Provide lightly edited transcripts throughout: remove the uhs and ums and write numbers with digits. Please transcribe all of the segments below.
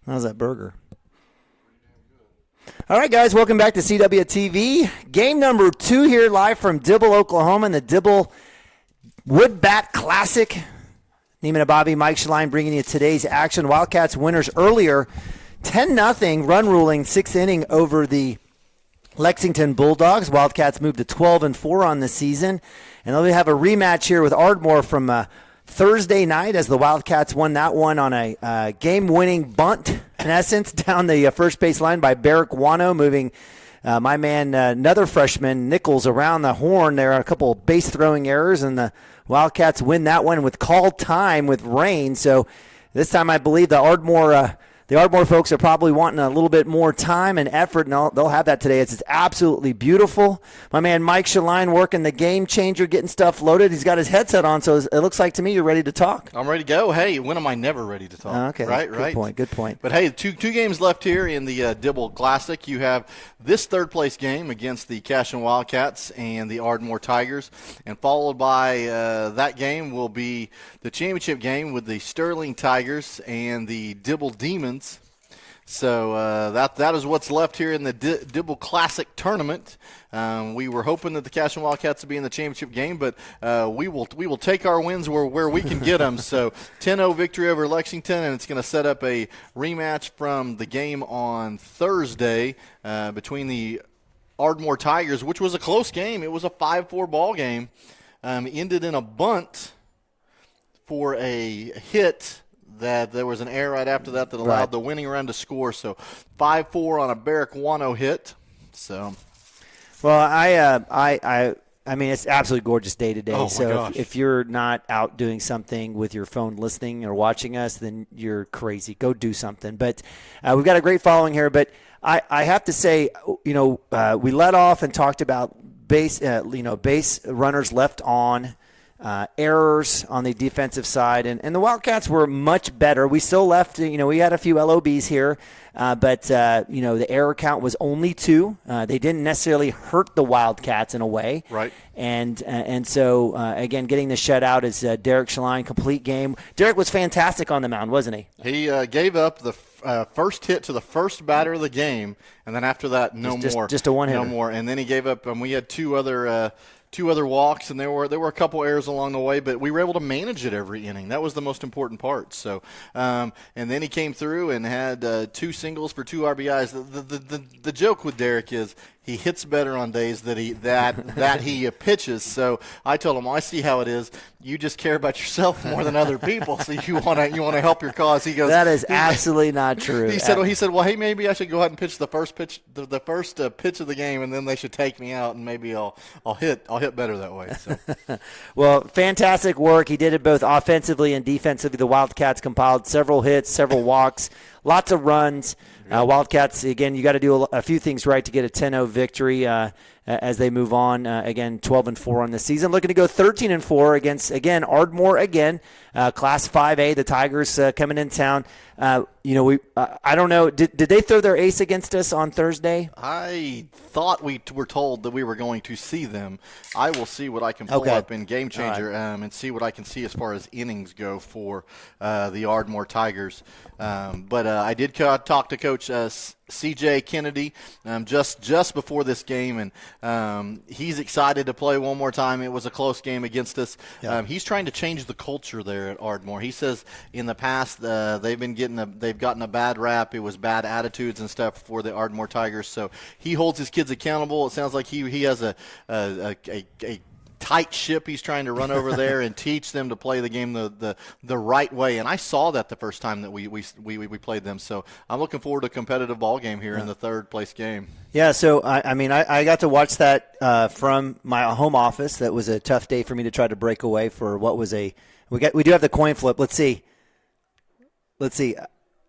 How's that burger? All right, guys, welcome back to CWTV. Game number 2 here live from Dibble, Oklahoma, in the Dibble Wood Bat Classic. Neiman Ababi, Mike Schlein bringing you today's action. Wildcats winners earlier, 10-0 run ruling, 6th inning over the Lexington Bulldogs. Wildcats moved to 12-4 on the season. And they'll have a rematch here with Ardmore from Thursday night as the Wildcats won that one on a game-winning bunt, in essence, down the first base line by Barrick Wano, moving my man, another freshman, Nichols, around the horn. There are a couple of base-throwing errors, and the Wildcats win that one with called time with rain. So this time I believe the Ardmore folks are probably wanting a little bit more time and effort, and they'll have that today. It's absolutely beautiful. My man Mike Schlein working the game changer, getting stuff loaded. He's got his headset on, so it looks like to me you're ready to talk. I'm ready to go. Hey, when am I never ready to talk? Okay, Right. Good point. But hey, two games left here in the Dibble Classic. You have this third-place game against the Cashion Wildcats and the Ardmore Tigers, and followed by that game will be the championship game with the Sterling Tigers and the Dibble Demons. So that is what's left here in the Dibble Classic tournament. We were hoping that the Cashion Wildcats would be in the championship game, but we will take our wins where we can get them. So 10-0 victory over Lexington, and it's going to set up a rematch from the game on Thursday between the Ardmore Tigers, which was a close game. It was a 5-4 ball game. Ended in a bunt for a hit. That there was an error right after that allowed the winning run to score. So 5-4 on a Barrick Wano hit. So, well, I mean, it's absolutely gorgeous day today. Oh, so if you're not out doing something with your phone, listening or watching us, then you're crazy. Go do something. But we've got a great following here. But I have to say, we led off and talked about base runners left on. Errors on the defensive side, and the Wildcats were much better. We still left, we had a few LOBs here, but the error count was only 2. They didn't necessarily hurt the Wildcats in a way. Right. And so, again, getting the shutout is Derek Schlein, complete game. Derek was fantastic on the mound, wasn't he? He gave up the first hit to the first batter of the game, and then after that, more. Just a one-hitter. No more. And then he gave up, and we had two other walks, and there were a couple errors along the way, but we were able to manage it every inning. That was the most important part. So, and then he came through and had 2 singles for 2 RBIs. The joke with Derek is he hits better on days that he pitches. So I told him, I see how it is. You just care about yourself more than other people, so you want to help your cause. He goes, that is absolutely not true. He said, well, hey, maybe I should go ahead and pitch the first pitch, the first pitch of the game, and then they should take me out, and maybe I'll hit better that way. So. Well, fantastic work. He did it both offensively and defensively. The Wildcats compiled several hits, several walks, lots of runs. Wildcats, again, you got to do a few things right to get a 10-0 victory as they move on. Again, 12-4 on the season. Looking to go 13-4 against, again, Ardmore again, Class 5A, the Tigers coming in town. I don't know. Did they throw their ace against us on Thursday? I thought we were told that we were going to see them. I will see what I can pull up in Game Changer and see what I can see as far as innings go for the Ardmore Tigers. But I did talk to Coach C.J. Kennedy just before this game, and he's excited to play one more time. It was a close game against us. Yeah. He's trying to change the culture there at Ardmore. He says in the past they've gotten a bad rap. It was bad attitudes and stuff for the Ardmore Tigers. So he holds his kids accountable. It sounds like he has a tight ship he's trying to run over there and teach them to play the game the right way. And I saw that the first time that we played them. So I'm looking forward to a competitive ball game here in the third place game. Yeah, so I got to watch that from my home office. That was a tough day for me to try to break away for what was we do have the coin flip. Let's see.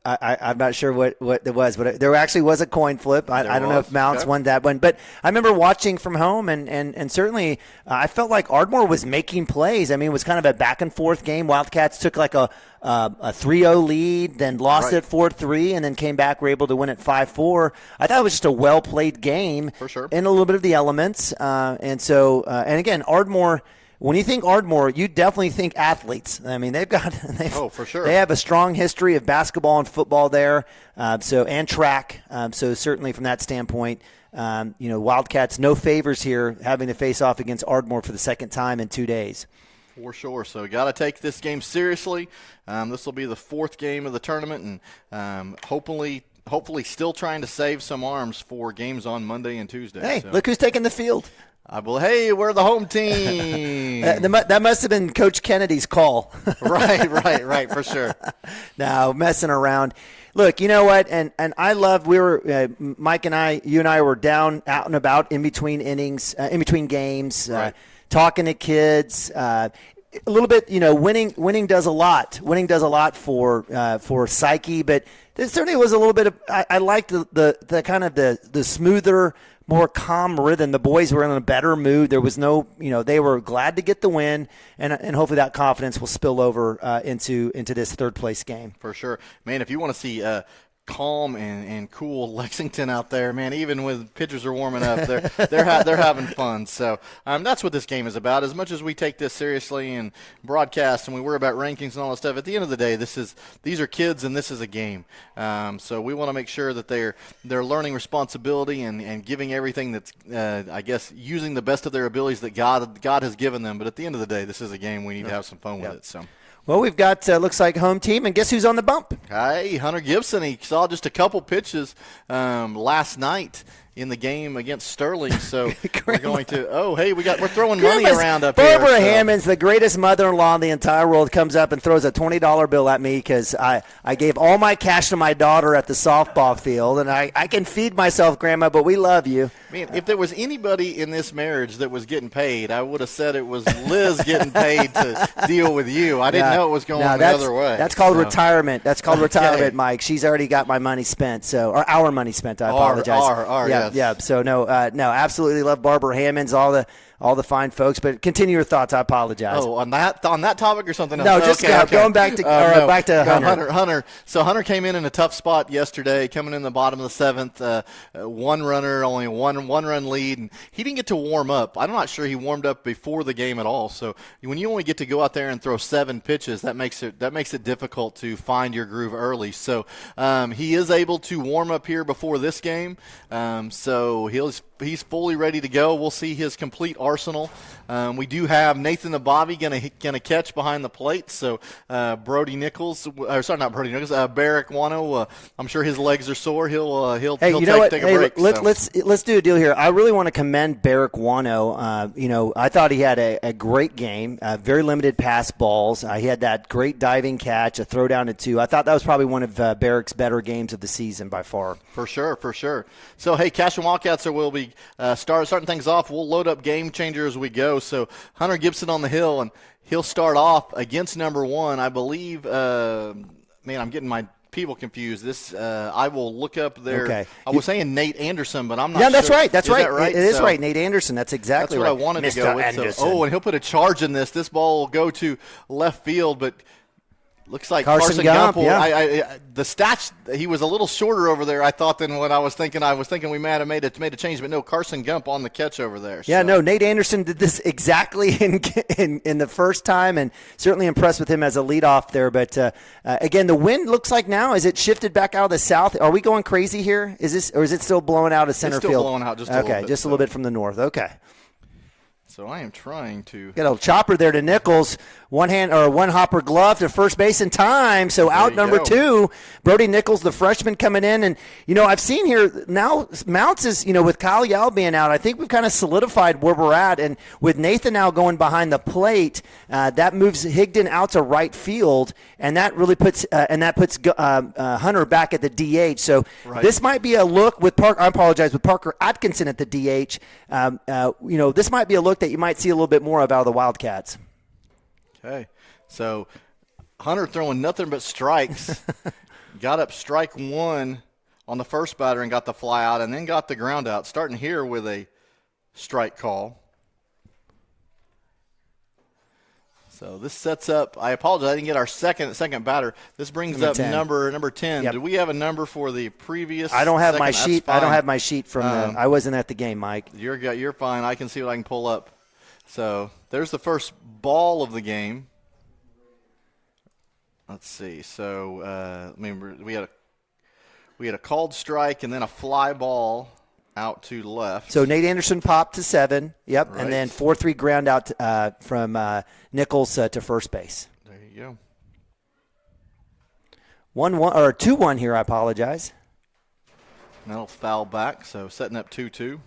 I'm not sure what it was, but there actually was a coin flip. I don't know if Mounts won that one. But I remember watching from home, and certainly I felt like Ardmore was making plays. I mean, it was kind of a back-and-forth game. Wildcats took like a 3-0 lead, then lost it 4-3, and then came back, were able to win it 5-4. I thought it was just a well-played game. For sure. In a little bit of the elements. And again, Ardmore – when you think Ardmore, you definitely think athletes. I mean, for sure. They have a strong history of basketball and football there, and track. So certainly from that standpoint, Wildcats, no favors here, having to face off against Ardmore for the second time in 2 days. For sure. So got to take this game seriously. This will be the fourth game of the tournament, and hopefully still trying to save some arms for games on Monday and Tuesday. Hey, look who's taking the field. Hey, we're the home team. That must have been Coach Kennedy's call. Right, for sure. No, messing around. Look, you know what? And I love, Mike and I, you and I were out and about in between innings, in between games, right. Talking to kids. A little bit, winning does a lot. Winning does a lot for psyche, but there certainly was a little bit of, I liked the kind of the smoother, more calm rhythm. The boys were in a better mood. There was no, they were glad to get the win, and hopefully that confidence will spill over into this third place game. For sure. Man, if you want to see calm and cool Lexington out there, man, even with pitchers are warming up, they're having fun. So that's what this game is about. As much as we take this seriously and broadcast and we worry about rankings and all that stuff, at the end of the day, these are kids and this is a game. So we want to make sure that they're learning responsibility and giving everything that's I guess using the best of their abilities that God has given them. But at the end of the day, this is a game. We need to have some fun with it. So. Well, we've got, looks like home team, and guess who's on the bump? Hey, Hunter Gibson. He saw just a couple pitches last night in the game against Sterling, so we're going to. We're throwing money around up here. Barbara Hammond's the greatest mother-in-law in the entire world. Comes up and throws a $20 bill at me because I gave all my cash to my daughter at the softball field, and I can feed myself, Grandma, but we love you. Man, if there was anybody in this marriage that was getting paid, I would have said it was Liz getting paid to deal with you. I didn't know it was going the other way. That's called retirement. That's called retirement, Mike. She's already got my money spent, or our money spent. I apologize. Yeah. So no, absolutely love Barbara Hammonds, all the fine folks. But continue your thoughts. I apologize. Oh, on that topic or something else? No, just going back to back to Hunter. Hunter. So Hunter came in a tough spot yesterday, coming in the bottom of the seventh. One runner, only one run lead, and he didn't get to warm up. I'm not sure he warmed up before the game at all. So when you only get to go out there and throw 7 pitches, that makes it difficult to find your groove early. So he is able to warm up here before this game. So he's fully ready to go. We'll see his complete arsenal. We do have Nathan the Bobby gonna catch behind the plate. So Barrick Wano. I'm sure his legs are sore. He'll take a break. Let's do a deal here. I really want to commend Barrick Wano. I thought he had a great game. Very limited pass balls. He had that great diving catch, a throw down to 2. I thought that was probably one of Barrick's better games of the season by far. For sure. So hey, Cashion Wildcats will be starting things off. We'll load up Game Changer as we go. So Hunter Gibson on the hill, and he'll start off against number 1. I believe, I'm getting my people confused. I will look up there. Okay. I was saying Nate Anderson, but I'm not sure. Yeah, that's right. That's right. That right? It is right. Nate Anderson. That's exactly what right. I wanted Mr. to go with. Anderson. And he'll put a charge in this. This ball will go to left field, but looks like Carson Gump. The stats, he was a little shorter over there, I thought, than what I was thinking. I was thinking we might have made a change, but no, Carson Gump on the catch over there. Yeah, no, Nate Anderson did this exactly in the first time, and certainly impressed with him as a leadoff there. But again, the wind looks like now, is it shifted back out of the south? Are we going crazy here? Is it still blowing out of center field? It's still blowing out just a little bit. Okay, just a little bit from the north. Okay. So I am trying to get a chopper there to Nichols. One hopper glove to first base in time. So out number 2, Brody Nichols, the freshman, coming in. And, I've seen here now Mounts is, with Kyle Yao being out, I think we've kind of solidified where we're at. And with Nathan now going behind the plate, that moves Higdon out to right field. And that really puts Hunter back at the DH. So This might be a look with with Parker Atkinson at the DH. This might be a look that you might see a little bit more of out of the Wildcats. Okay, so Hunter throwing nothing but strikes. Got up strike 1 on the first batter and got the fly out, and then got the ground out. Starting here with a strike call. So this sets up. I apologize, I didn't get our second batter. This brings up number 10. Yep. Do we have a number for the previous? I don't have second? my sheet. I don't have my sheet from. I wasn't at the game, Mike. You're fine. I can see what I can pull up. So there's the first ball of the game. Let's see. So we had a called strike and then a fly ball out to left. So Nate Anderson popped to 7. Yep, Right. and then 4-3 ground out from Nichols to first base. There you go. 1-1 or 2-1 here. I apologize. And that'll foul back. So setting up 2-2.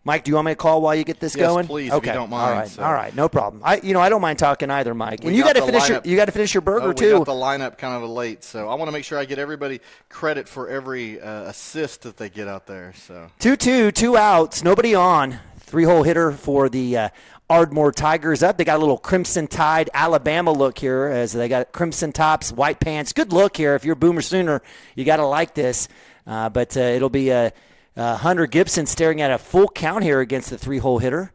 Mike, do you want me to call while you get this Yes, going? please, if you don't mind. All right, So- all right, no problem. I don't mind talking either, Mike. And We you got got to the finish lineup. you got to finish your burger We too. got the lineup kind of late, so I want to make sure I get everybody credit for every assist that they get out there. So 2-2, 2 outs, nobody on. 3-hole hitter for the Ardmore Tigers up. They got a little Crimson Tide Alabama look here as they got crimson tops, white pants. Good look here. If you're a Boomer Sooner, you got to like this. But it'll be Hunter Gibson staring at a full count here against the 3-hole hitter.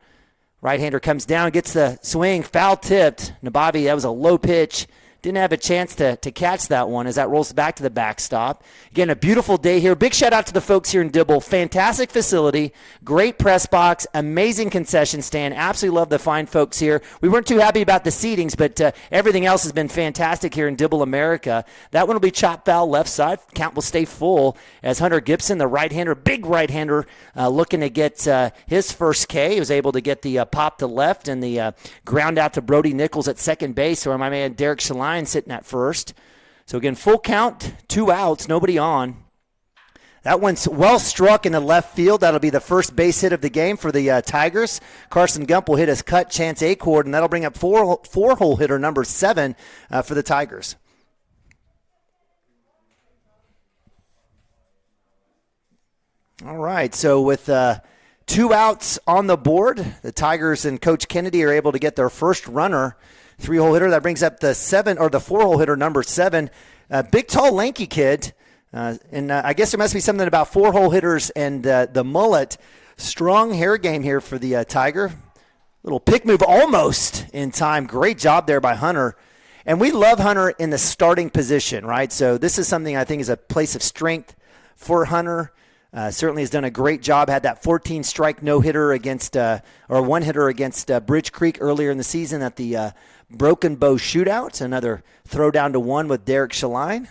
Right-hander comes down, gets the swing, foul-tipped. Nabavi, that was a low pitch. Didn't have a chance to catch that one as that rolls back to the backstop. Again, a beautiful day here. Big shout-out to the folks here in Dibble. Fantastic facility, great press box, amazing concession stand. Absolutely love the fine folks here. We weren't too happy about the seatings, but everything else has been fantastic here in Dibble, America. That one will be chopped foul left side. Count will stay full as Hunter Gibson, the right-hander, big right-hander, looking to get his first K. He was able to get the pop to left and the ground out to Brody Nichols at second base, or my man Derek Shaline sitting at first. So again, full count, 2 outs, nobody on. That one's well struck in the left field. That'll be the first base hit of the game for the Tigers. Carson Gump will hit his cut, Chance Acord, and that'll bring up four-hole hitter number 7 for the Tigers. All right, so with 2 outs on the board, the Tigers and Coach Kennedy are able to get their first runner. 3-hole hitter. That brings up the 4-hole hitter number 7. Big, tall, lanky kid. And I guess there must be something about 4-hole hitters and the mullet. Strong hair game here for the Tiger. Little pick move almost in time. Great job there by Hunter. And we love Hunter in the starting position, right? So this is something I think is a place of strength for Hunter. Certainly has done a great job. Had that 14-strike no-hitter against, or one-hitter against Bridge Creek earlier in the season at the Broken Bow Shootout. Another throw down to 1 with Derek Shaline.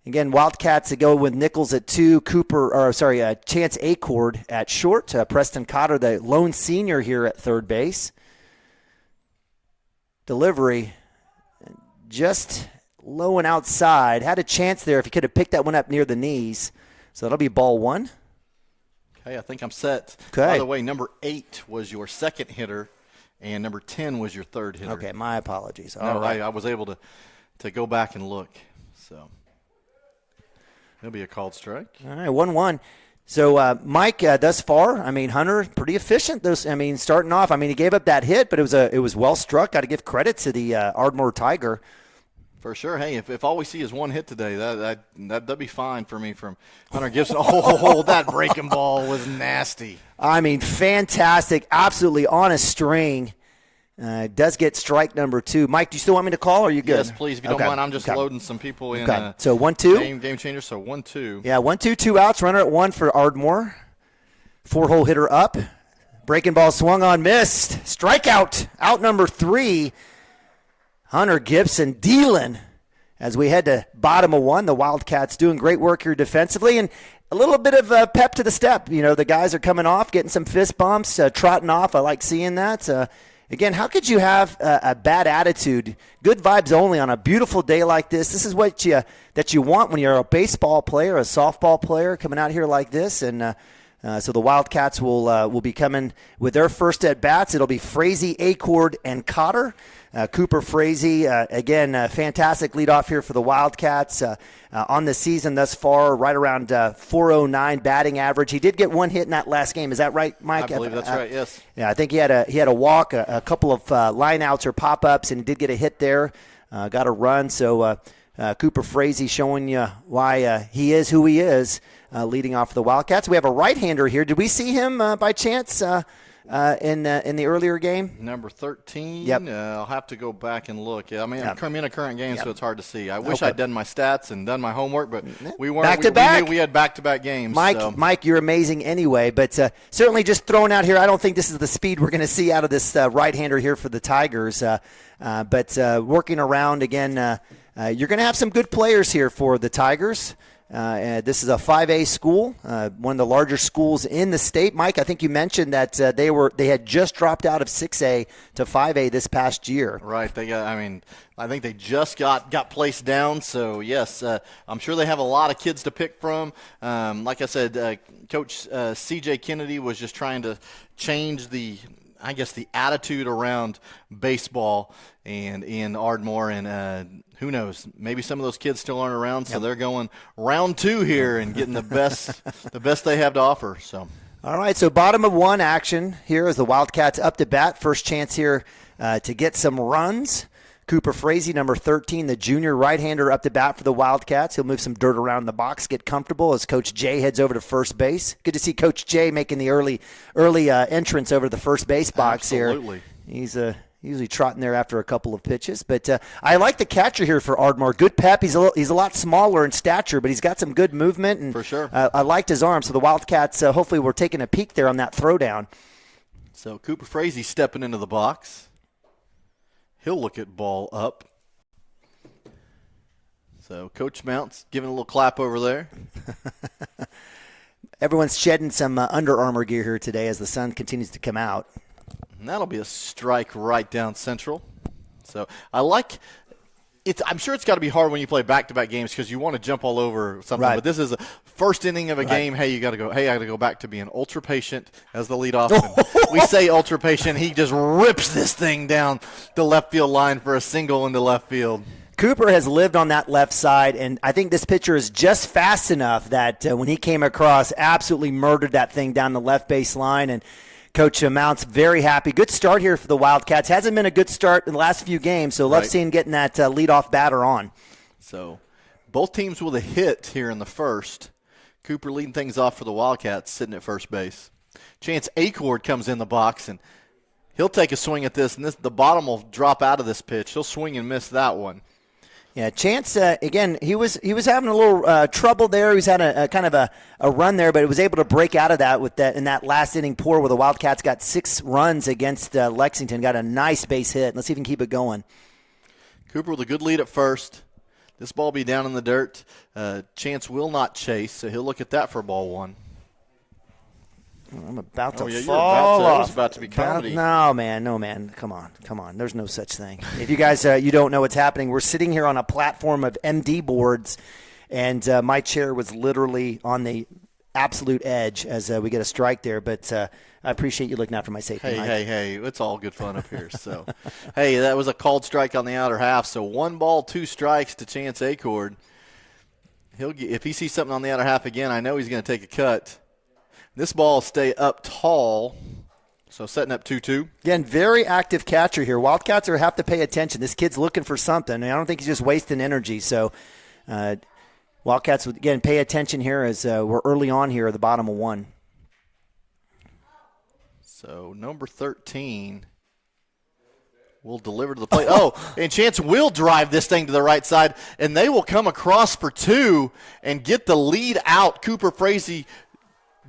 Again, Wildcats to go with Nichols at 2, Chance Acord at short. Preston Cotter, the lone senior here at third base. Delivery just low and outside. Had a chance there if he could have picked that one up near the knees. So that'll be ball 1. Okay, I think I'm set. Okay. By the way, number 8 was your second hitter, and number 10 was your third hitter. Okay, my apologies. No, All right. I was able to go back and look. So it'll be a called strike. All right, 1-1. So, Mike, thus far, Hunter, pretty efficient. Starting off, he gave up that hit, but it was well struck. Got to give credit to the Ardmore Tiger. For sure. Hey, if all we see is one hit today, that'd be fine for me from Hunter Gibson. Oh, that breaking ball was nasty. Fantastic. Absolutely on a string. Does get strike number 2. Mike, do you still want me to call, or are you good? Yes, please, if you don't mind. I'm just loading some people in. Okay. So 1-2. Game changer, so 1-2. Yeah, 1-2, 2 outs. Runner at 1 for Ardmore. 4-hole hitter up. Breaking ball swung on, missed. Strikeout. Out number 3. Hunter Gibson dealing as we head to bottom of 1. The Wildcats doing great work here defensively and a little bit of pep to the step. The guys are coming off, getting some fist bumps, trotting off. I like seeing that. Again, how could you have a bad attitude? Good vibes only on a beautiful day like this. This is what you want when you're a baseball player, a softball player coming out here like this. And so the Wildcats will be coming with their first at bats. It'll be Frazee, Acord, and Cotter. Cooper Frazee, again, fantastic leadoff here for the Wildcats on the season thus far, right around .409 batting average. He did get 1 hit in that last game. Is that right, Mike? I believe that's right, yes. Yeah, I think he had a walk, a couple of line-outs or pop-ups, and he did get a hit there, got a run. So Cooper Frazee showing you why he is who he is, leading off the Wildcats. We have a right-hander here. Did we see him by chance in the earlier game? Number 13. Yep. I'll have to go back and look. I mean, I'm in a current game, so it's hard to see. I wish Okay. I'd done my stats and done my homework, but we weren't. Back-to-back? We had back-to-back games. Mike, you're amazing anyway, but certainly just throwing out here, I don't think this is the speed we're going to see out of this right-hander here for the Tigers. But working around, again, you're going to have some good players here for the Tigers. This is a 5A school, one of the larger schools in the state. Mike, I think you mentioned that they had just dropped out of 6A to 5A this past year. Right. I think they just got placed down. So yes, I'm sure they have a lot of kids to pick from. Like I said, Coach C.J. Kennedy was just trying to change the attitude around baseball and in Ardmore, and who knows, maybe some of those kids still aren't around, so they're going round 2 here and getting the best they have to offer. So, all right, so bottom of 1 action here as the Wildcats up to bat. First chance here to get some runs. Cooper Frazee, number 13, the junior right-hander, up to bat for the Wildcats. He'll move some dirt around the box, get comfortable as Coach Jay heads over to first base. Good to see Coach Jay making the early entrance over to the first base box. Absolutely. Here. He's usually trotting there after a couple of pitches. But I like the catcher here for Ardmore. Good pep. He's a lot smaller in stature, but he's got some good movement. And for sure. I liked his arm. So the Wildcats, hopefully, we're taking a peek there on that throwdown. So Cooper Frazee stepping into the box. He'll look at ball up. So Coach Mounts giving a little clap over there. Everyone's shedding some Under Armour gear here today as the sun continues to come out. And that'll be a strike right down central. So I like it. I'm sure it's got to be hard when you play back-to-back games because you want to jump all over something. Right. But this is a first inning of a game. Hey, I got to go back to being ultra patient as the leadoff. We say ultra patient. He just rips this thing down the left field line for a single into left field. Cooper has lived on that left side, and I think this pitcher is just fast enough that when he came across, absolutely murdered that thing down the left base line. And Coach Mounts very happy. Good start here for the Wildcats. Hasn't been a good start in the last few games, so love seeing getting that leadoff batter on. So both teams with a hit here in the first. Cooper leading things off for the Wildcats, sitting at first base. Chance Acord comes in the box, and he'll take a swing at this, and the bottom will drop out of this pitch. He'll swing and miss that one. Yeah, Chance, again, he was having a little trouble there. He was had a kind of a run there, but he was able to break out of that with that in that last inning pour where the Wildcats got 6 runs against Lexington. Got a nice base hit. Let's see if we can keep it going. Cooper with a good lead at first. This ball be down in the dirt. Chance will not chase, so he'll look at that for ball 1. I'm about to fall off. That was about to be comedy. No, man. Come on. There's no such thing. If you guys you don't know what's happening, we're sitting here on a platform of MD boards, and my chair was literally on the absolute edge as we get a strike there. But I appreciate you looking after my safety. Hey, it's all good fun up here. So, hey, that was a called strike on the outer half. So 1 ball, 2 strikes to Chance Acord. If he sees something on the outer half again, I know he's going to take a cut. This ball will stay up tall, so setting up 2-2. Again, very active catcher here. Wildcats have to pay attention. This kid's looking for something, and I don't think he's just wasting energy. So Wildcats, again, pay attention here as we're early on here at the bottom of 1. So number 13 will deliver to the plate. Oh, and Chance will drive this thing to the right side, and they will come across for 2 and get the lead out. Cooper Frazee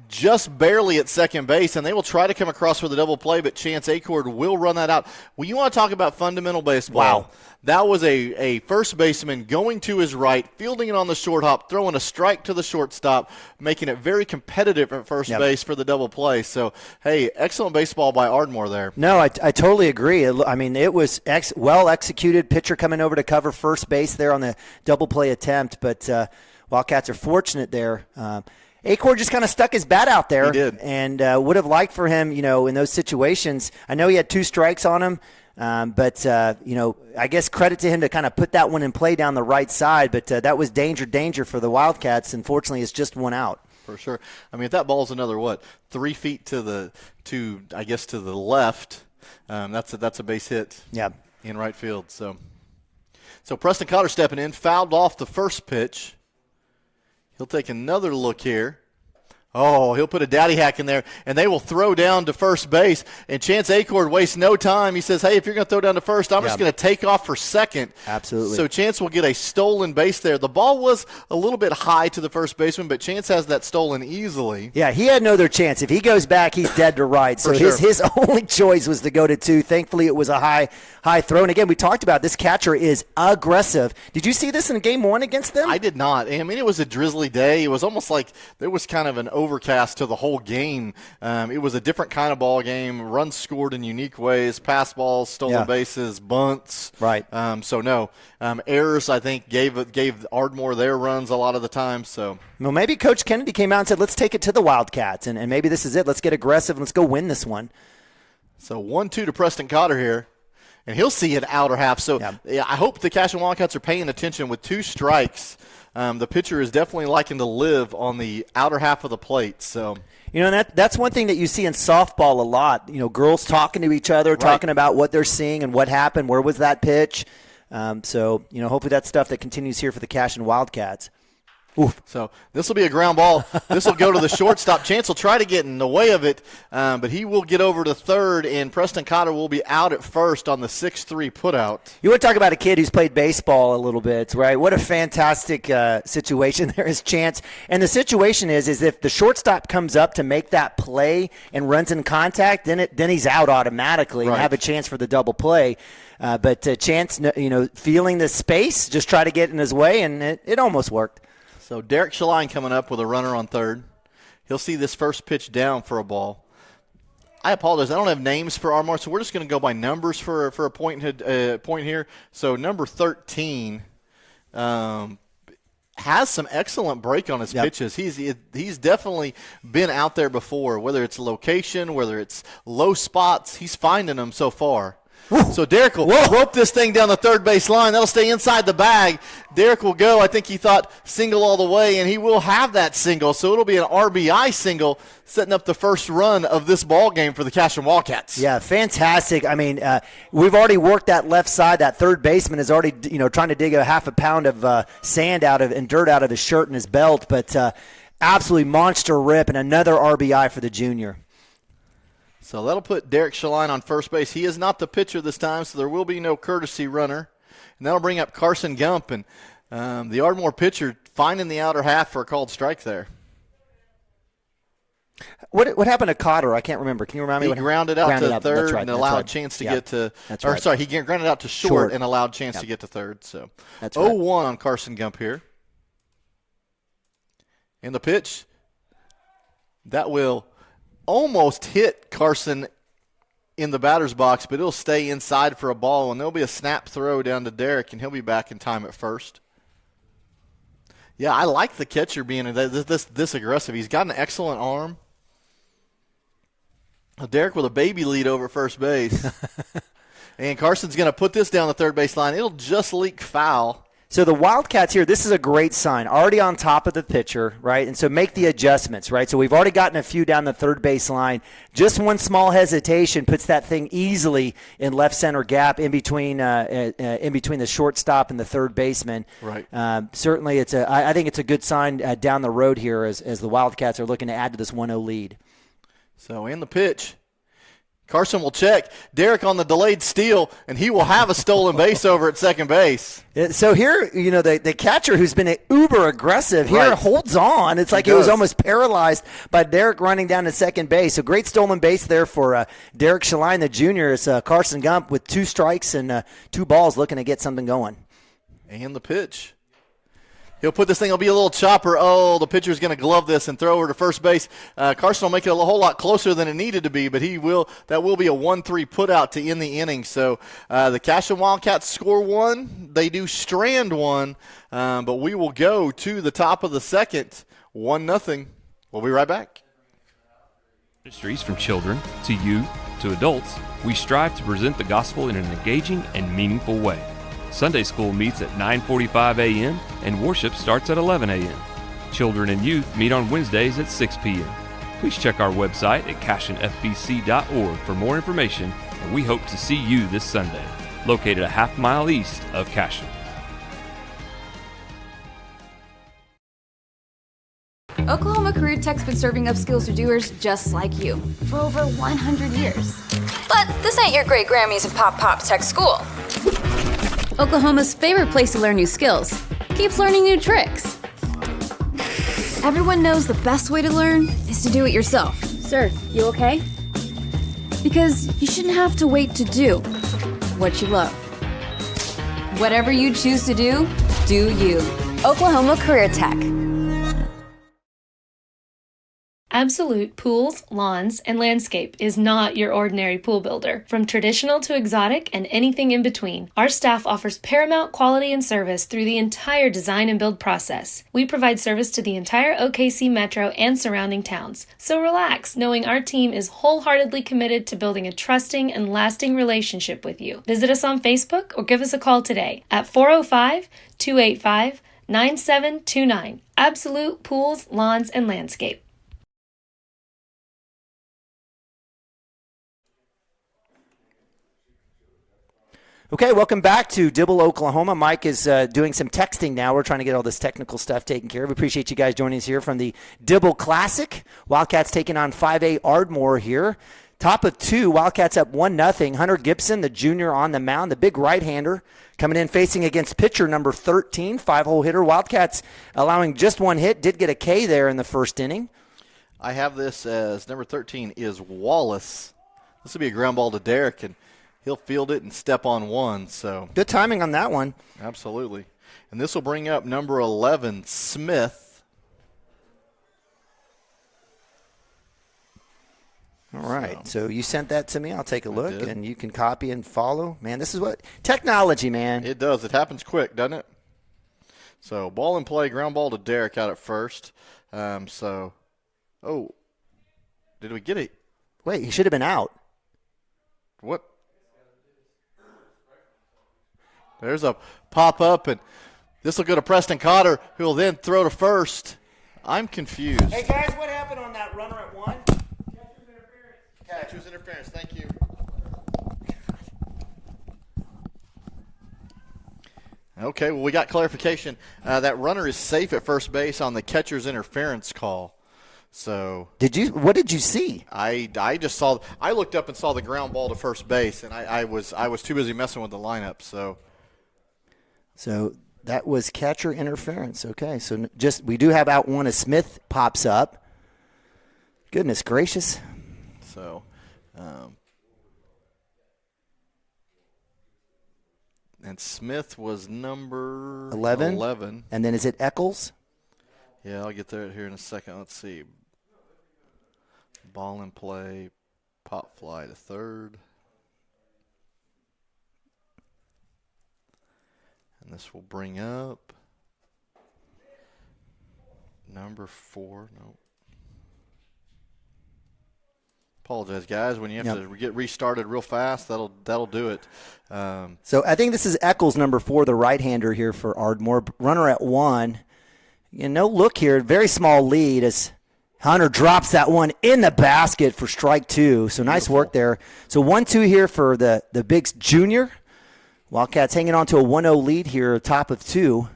just barely at second base, and they will try to come across for the double play, but Chance Acord will run that out. Well, you want to talk about fundamental baseball. Wow. That was a first baseman going to his right, fielding it on the short hop, throwing a strike to the shortstop, making it very competitive at first base for the double play. So, hey, excellent baseball by Ardmore there. No, I totally agree. I mean, it was well executed. Pitcher coming over to cover first base there on the double play attempt, but Wildcats are fortunate there. Acord just kind of stuck his bat out there. He did. And would have liked for him, in those situations. I know he had 2 strikes on him, but I guess credit to him to kind of put that one in play down the right side. But that was danger for the Wildcats. Unfortunately, it's just 1 out. For sure. I mean, if that ball's another, 3 feet to the left, that's a base hit in right field. So Preston Cotter stepping in, fouled off the first pitch. He'll take another look here. Oh, he'll put a daddy hack in there, and they will throw down to first base. And Chance Acord wastes no time. He says, hey, if you're going to throw down to first, I'm just going to take off for second. Absolutely. So Chance will get a stolen base there. The ball was a little bit high to the first baseman, but Chance has that stolen easily. Yeah, he had no other chance. If he goes back, he's dead to right. So his only choice was to go to 2. Thankfully, it was a high throw. And again, we talked about this catcher is aggressive. Did you see this in Game 1 against them? I did not. I mean, it was a drizzly day. It was almost like there was kind of an overcast to the whole game. It was a different kind of ball game. Runs scored in unique ways, pass balls, stolen bases, bunts. Right. Errors, I think, gave Ardmore their runs a lot of the time. So well, maybe Coach Kennedy came out and said, let's take it to the Wildcats, and maybe this is it. Let's get aggressive and let's go win this one. So 1-2 to Preston Cotter here. And he'll see an outer half. So I hope the Cashion Wildcats are paying attention with 2 strikes. The pitcher is definitely liking to live on the outer half of the plate. So that's one thing that you see in softball a lot. Girls talking to each other, talking about what they're seeing and what happened. Where was that pitch? Hopefully that's stuff that continues here for the Cashion Wildcats. Oof. So this will be a ground ball. This will go to the shortstop. Chance will try to get in the way of it, but he will get over to third, and Preston Cotter will be out at first on the 6-3 putout. You want to talk about a kid who's played baseball a little bit, right? What a fantastic situation there is, Chance. And the situation is if the shortstop comes up to make that play and runs in contact, then he's out automatically and have a chance for the double play. But Chance, feeling the space, just try to get in his way, and it almost worked. So Derek Shaline coming up with a runner on third. He'll see this first pitch down for a ball. I apologize. I don't have names for Ardmore, so we're just going to go by numbers for a point here. So number 13 has some excellent break on his pitches. He's definitely been out there before, whether it's location, whether it's low spots. He's finding them so far. So Derek will rope this thing down the third base line. That'll stay inside the bag. Derek will go, I think he thought, single all the way, and he will have that single. So it'll be an RBI single, setting up the first run of this ball game for the Cashion Wildcats. Yeah, fantastic. I mean, we've already worked that left side. That third baseman is already, trying to dig a half a pound of sand and dirt out of his shirt and his belt. But absolutely monster rip and another RBI for the junior. So that'll put Derek Shaline on first base. He is not the pitcher this time, so there will be no courtesy runner. And that'll bring up Carson Gump. And the Ardmore pitcher finding the outer half for a called strike there. What happened to Cotter? I can't remember. Can you remind me? He grounded out to third and allowed right. Chance to get to – he grounded out to short. And allowed Chance to get to third. So that's right. 0-1 on Carson Gump here. And the pitch, that will – almost hit Carson in the batter's box, but it'll stay inside for a ball, and there'll be a snap throw down to Derek, and he'll be back in time at first. Yeah, I like the catcher being this aggressive. He's got an excellent arm. Derek with a baby lead over first base. And Carson's going to put this down the third base line. It'll just leak foul. So the Wildcats here, this is a great sign. Already on top of the pitcher, right? And so make the adjustments, right? So we've already gotten a few down the third base line. Just one small hesitation puts that thing easily in left center gap in between the shortstop and the third baseman. Right. Certainly, I think it's a good sign down the road here as the Wildcats are looking to add to this 1-0 lead. So in the pitch, Carson will check. Derek on the delayed steal, and he will have a stolen base over at second base. So here, the catcher who's been uber aggressive here holds on. It's like he was almost paralyzed by Derek running down to second base. So great stolen base there for Derek Shaline, the junior. It's Carson Gump with 2 strikes and 2 balls looking to get something going. And the pitch. He'll put this thing, it'll be a little chopper. Oh, the pitcher's going to glove this and throw her to first base. Carson will make it a whole lot closer than it needed to be, but that will be a 1-3 putout to end the inning. So the Cashion Wildcats score 1. They do strand 1, but we will go to the top of the second, 1-0. We'll be right back. Ministries from children to youth to adults, we strive to present the gospel in an engaging and meaningful way. Sunday school meets at 9:45 a.m. and worship starts at 11 a.m. Children and youth meet on Wednesdays at 6 p.m. Please check our website at cashionfbc.org for more information, and we hope to see you this Sunday, located a half-mile east of Cashion. Oklahoma Career Tech's been serving up skills to doers just like you for over 100 years. But this ain't your great Grammys and Pop Tech school. Oklahoma's favorite place to learn new skills keeps learning new tricks. Everyone knows the best way to learn is to do it yourself. Sir, you okay? Because you shouldn't have to wait to do what you love. Whatever you choose to do you. Oklahoma Career Tech. Absolute Pools, Lawns, and Landscape is not your ordinary pool builder. From traditional to exotic and anything in between, our staff offers paramount quality and service through the entire design and build process. We provide service to the entire OKC metro and surrounding towns. So relax, knowing our team is wholeheartedly committed to building a trusting and lasting relationship with you. Visit us on Facebook or give us a call today at 405-285-9729. Absolute Pools, Lawns, and Landscape. Okay, welcome back to Dibble, Oklahoma. Mike is doing some texting now. We're trying to get all this technical stuff taken care of. We appreciate you guys joining us here from the Dibble Classic. Wildcats taking on 5A Ardmore here. Top of 2, Wildcats up 1-0. Hunter Gibson, the junior on the mound, the big right-hander, coming in facing against pitcher number 13, 5-hole hitter. Wildcats allowing just 1 hit, did get a K there in the first inning. I have this as number 13 is Wallace. This will be a ground ball to Derek, and he'll field it and step on one. So good timing on that one. Absolutely. And this will bring up number 11, Smith. All right. So you sent that to me. I'll take a look, and you can copy and follow. Man, this is what technology, man. It does. It happens quick, doesn't it? So ball in play, ground ball to Derek out at first. Did we get it? Wait, he should have been out. What? There's a pop-up, and this will go to Preston Cotter, who will then throw to first. I'm confused. Hey, guys, what happened on that runner at 1? Catcher's interference. Thank you. Okay, well, we got clarification. That runner is safe at first base on the catcher's interference call. So what did you see? I just saw. I looked up and saw the ground ball to first base, and I was too busy messing with the lineup. So that was catcher interference. Okay, so we do have out 1 as Smith pops up. Goodness gracious. So, and Smith was number 11. And then is it Eccles? Yeah, I'll get there here in a second. Let's see. Ball in play, pop fly to third. And this will bring up number 4. Nope. Apologize, guys. When you have to get restarted real fast, that'll do it. So I think this is Eccles, number 4, the right-hander here for Ardmore. Runner at 1. No look here. Very small lead as Hunter drops that one in the basket for strike 2. So nice work there. So 1-2 here for the Bigs junior. Wildcats hanging on to a 1-0 lead here, top of 2.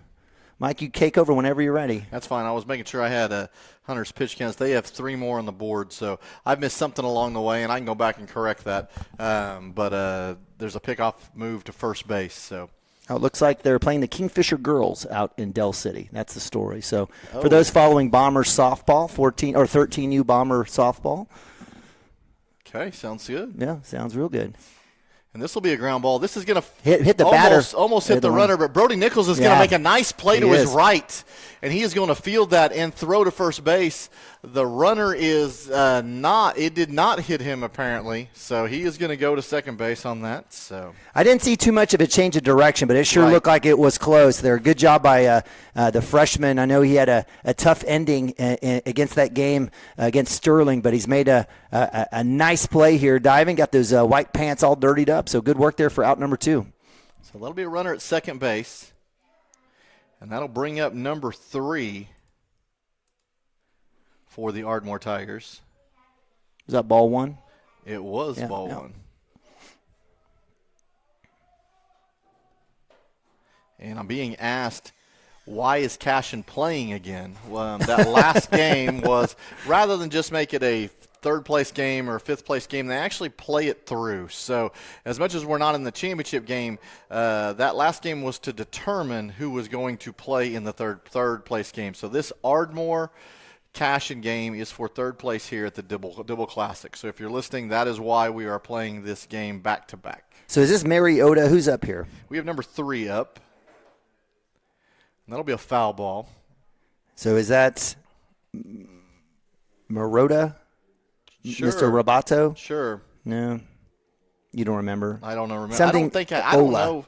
Mike, you take over whenever you're ready. That's fine. I was making sure I had Hunter's pitch counts. They have 3 more on the board, so I've missed something along the way, and I can go back and correct that. But there's a pickoff move to first base. So it looks like they're playing the Kingfisher girls out in Del City. That's the story. So for those following Bombers softball, 13U Bomber softball. Okay, sounds good. Yeah, sounds real good. And this will be a ground ball. This is going to hit the batter. Almost hit the runner, but Brody Nichols is going to make a nice play to his right, and he is going to field that and throw to first base. The runner is it did not hit him apparently, so he is going to go to second base on that. So I didn't see too much of a change of direction, but it sure looked like it was close there. Good job by the freshman. I know he had a tough ending against that game against Sterling, but he's made a nice play here, diving, got those white pants all dirtied up. So good work there for out number 2. So that'll be a runner at second base, and that'll bring up number 3 for the Ardmore Tigers. Was that ball 1? It was ball 1. And I'm being asked why is Cashion playing again? That last game was, rather than just make it a third-place game or a fifth-place game, they actually play it through. So as much as we're not in the championship game, that last game was to determine who was going to play in the third-place game. So this Ardmore Cashion game is for third place here at the Dibble Classic. So if you're listening, that is why we are playing this game back-to-back. So is this Mariota? Who's up here? We have number 3 up. And that'll be a foul ball. So is that Marotta? Sure. Mr. Roboto? Sure. No. You don't remember? I don't know. Something I don't know.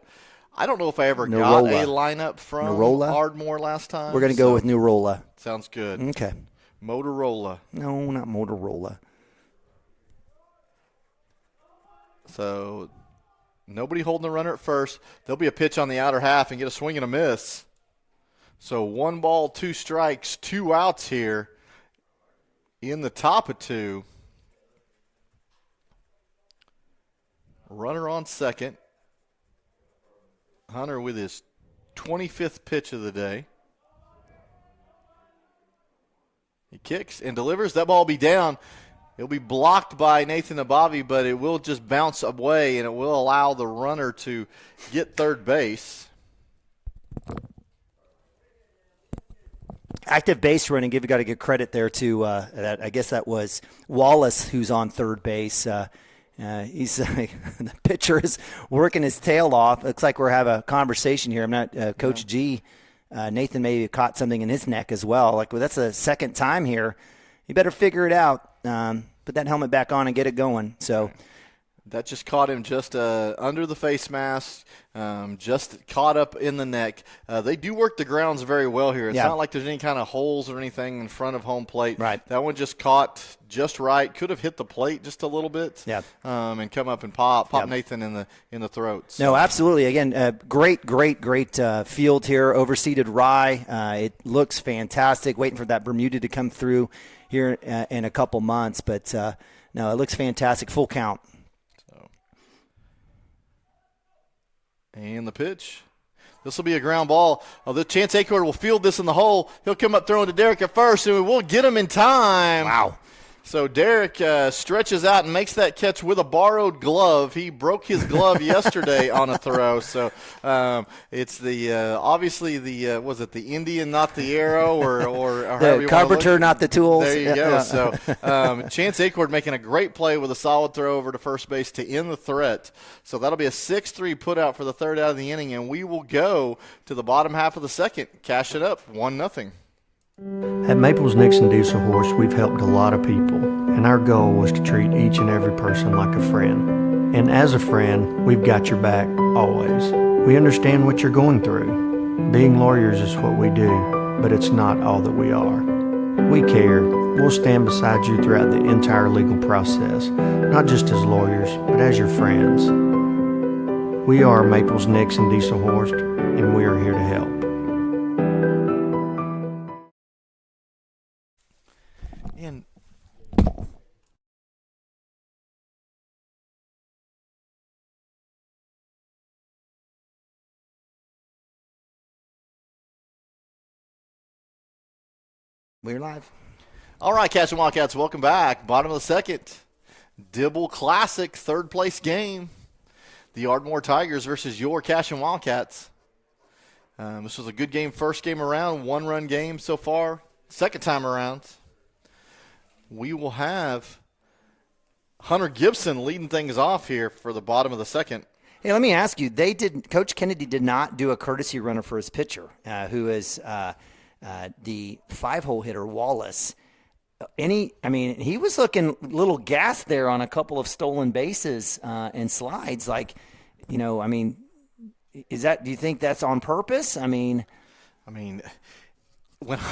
I don't know if I ever got a lineup from Ardmore last time. We're going to go with Nurola. Sounds good. Okay. Motorola. No, not Motorola. So nobody holding the runner at first. There'll be a pitch on the outer half and get a swing and a miss. So 1 ball, 2 strikes, 2 outs here in the top of 2. Runner on second. Hunter with his 25th pitch of the day. He kicks and delivers. That ball will be down. It'll be blocked by Nathan Abavi, but it will just bounce away, and it will allow the runner to get third base. Active base running. You've got to give credit there to, I guess that was Wallace who's on third base. He's the pitcher is working his tail off. Looks like we're having a conversation here. I'm not Coach G. Nathan may have caught something in his neck as well. Like, well, that's the second time here. You better figure it out. Put that helmet back on and get it going. So that just caught him just under the face mask, just caught up in the neck. They do work the grounds very well here. It's not like there's any kind of holes or anything in front of home plate. Right. That one just caught just right. Could have hit the plate just a little bit. Yeah. And come up and pop Nathan in the throat. So. No, absolutely. Again, great field here. Overseeded rye. It looks fantastic. Waiting for that Bermuda to come through here in a couple months, but no, it looks fantastic. Full count. And the pitch. This will be a ground ball. The Chance Acord will field this in the hole. He'll come up throwing to Derek at first, and we will get him in time. Wow. So Derek stretches out and makes that catch with a borrowed glove. He broke his glove yesterday on a throw. So it's the obviously the was it the Indian, not the arrow, or the carpenter, not the tools. There you go. So Chance Acord making a great play with a solid throw over to first base to end the threat. So that'll be a 6-3 put out for the third out of the inning, and we will go to the bottom half of the second. Cash it up, 1-0. At Maples Nixon Diesel Horse, we've helped a lot of people, and our goal was to treat each and every person like a friend. And as a friend, we've got your back always. We understand what you're going through. Being lawyers is what we do, but it's not all that we are. We care. We'll stand beside you throughout the entire legal process, not just as lawyers, but as your friends. We are Maples Nixon Diesel Horse, and we are here to help. And We're live. all right, Cashion Wildcats, welcome back. Bottom of the second, Dibble Classic, third place game. The Ardmore Tigers versus your Cashion Wildcats. This was a good game, first game around, 1-run game so far. Second time around, we will have Hunter Gibson leading things off here for the bottom of the second. Hey, let me ask you. Coach Kennedy did not do a courtesy runner for his pitcher, who is the 5-hole hitter Wallace. He was looking a little gassed there on a couple of stolen bases and slides. Like, do you think that's on purpose? When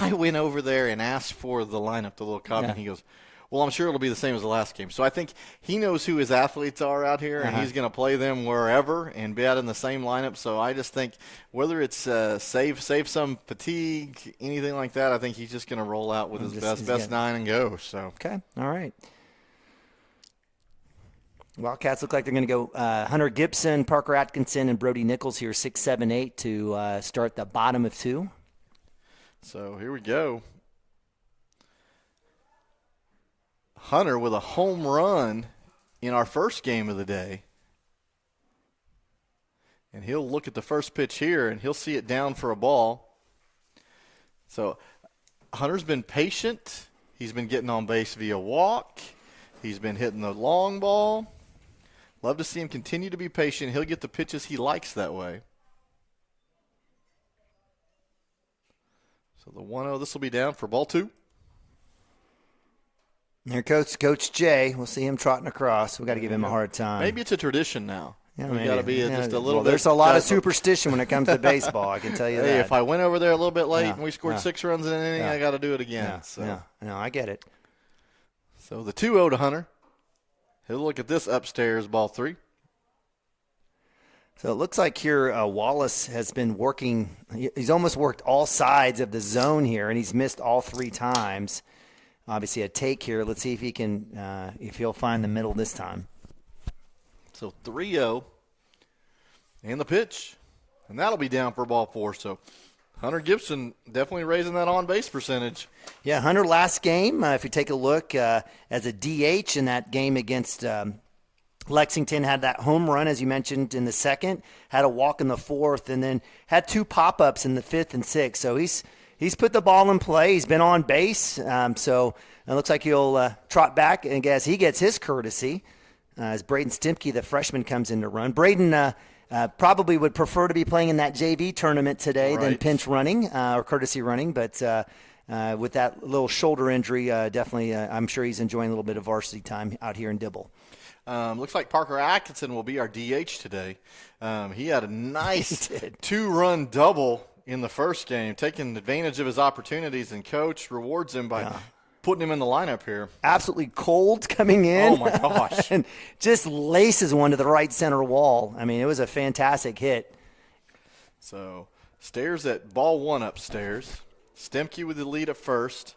I went over there and asked for the lineup, the little comment, he goes, well, I'm sure it'll be the same as the last game. So I think he knows who his athletes are out here, and he's going to play them wherever and be out in the same lineup. So I just think whether it's save some fatigue, anything like that, I think he's just going to roll out with his best 9 and go. So okay, all right. Wildcats look like they're going to go Hunter Gibson, Parker Atkinson, and Brody Nichols here, 6, 7, 8 to start the bottom of 2. So here we go. Hunter with a home run in our first game of the day. And he'll look at the first pitch here, and he'll see it down for a ball. So Hunter's been patient. He's been getting on base via walk. He's been hitting the long ball. Love to see him continue to be patient. He'll get the pitches he likes that way. So the 1-0, this will be down for ball 2. Here Coach Jay. We'll see him trotting across. We got to give him a hard time. Maybe it's a tradition now. Yeah, we got to be just a little bit. There's a lot of superstition when it comes to baseball, I can tell you that. Hey, if I went over there a little bit late and we scored 6 runs in an inning, I got to do it again. No, I get it. So the 2-0 to Hunter. He'll look at this upstairs, ball 3. So it looks like here Wallace has been working. He's almost worked all sides of the zone here, and he's missed all 3 times. Obviously a take here. Let's see if he can, if he'll find the middle this time. So 3-0, and the pitch, and that'll be down for ball 4. So Hunter Gibson definitely raising that on-base percentage. Yeah, Hunter last game, if you take a look, as a DH in that game against Lexington, had that home run, as you mentioned, in the second, had a walk in the 4th, and then had 2 pop-ups in the 5th and 6th. So he's put the ball in play. He's been on base. So it looks like he'll trot back, and as he gets his courtesy, as Braden Stimke, the freshman, comes in to run. Braden probably would prefer to be playing in that JV tournament today than pinch running or courtesy running, but with that little shoulder injury, definitely I'm sure he's enjoying a little bit of varsity time out here in Dibble. Looks like Parker Atkinson will be our DH today. He had a nice 2-run double in the first game, taking advantage of his opportunities, and Coach rewards him by putting him in the lineup here. Absolutely cold coming in. Oh, my gosh. And just laces one to the right center wall. I mean, it was a fantastic hit. So, Stairs at ball 1 upstairs. Stemke with the lead at first.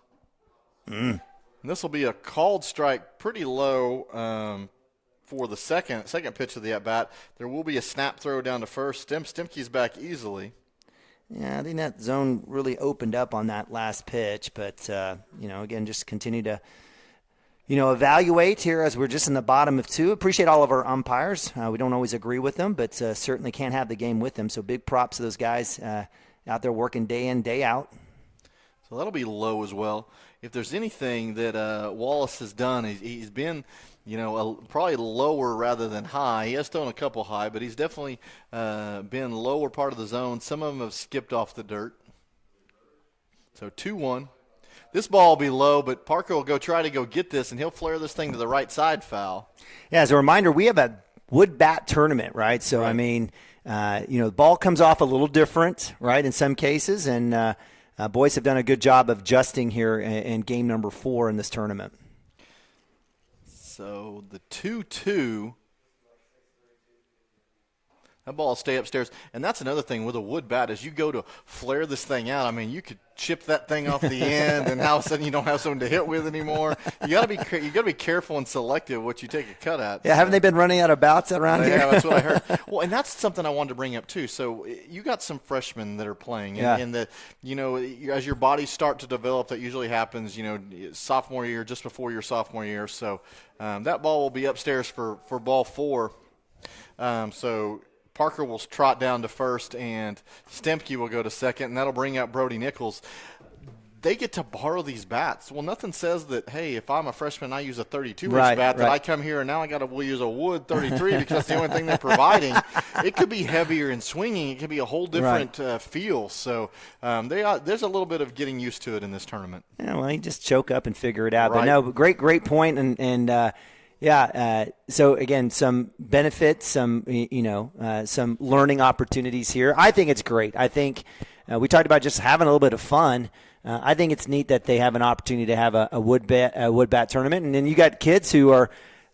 And this will be a called strike pretty low for the second pitch of the at-bat. There will be a snap throw down to first. Stemke's back easily. Yeah, I think that zone really opened up on that last pitch. But, again, just continue to, evaluate here as we're just in the bottom of 2. Appreciate all of our umpires. We don't always agree with them, but certainly can't have the game with them. So big props to those guys out there working day in, day out. So that'll be low as well. If there's anything that Wallace has done, he's been – probably lower rather than high. He has thrown a couple high, but he's definitely been lower part of the zone. Some of them have skipped off the dirt. So 2-1. This ball will be low, but Parker will try to go get this, and he'll flare this thing to the right side foul. Yeah, as a reminder, we have a wood bat tournament, right? So, I mean, the ball comes off a little different, right, in some cases, and boys have done a good job of adjusting here in game number 4 in this tournament. So the 2-2, that ball will stay upstairs. And that's another thing with a wood bat, as you go to flare this thing out, I mean, you could chip that thing off the end, and all of a sudden you don't have something to hit with anymore. You got to be careful and selective what you take a cut at. Yeah, haven't they been running out of bouts around here? Yeah, that's what I heard. Well, and that's something I wanted to bring up too. So you got some freshmen that are playing, and as your bodies start to develop, that usually happens, sophomore year, just before your sophomore year. So that ball will be upstairs for ball 4. So Parker will trot down to first, and Stemke will go to second, and that'll bring up Brody Nichols. They get to borrow these bats. Well, nothing says that, hey, if I'm a freshman, I use a 32-inch bat, that I come here and now I got to use a wood 33 because that's the only thing they're providing. It could be heavier and swinging. It could be a whole different feel. So there's a little bit of getting used to it in this tournament. Yeah, well, you just choke up and figure it out. Right. But no, great point, so again, some benefits, some learning opportunities here. I think it's great. I think we talked about just having a little bit of fun. I think it's neat that they have an opportunity to have a wood bat tournament, and then you got kids who are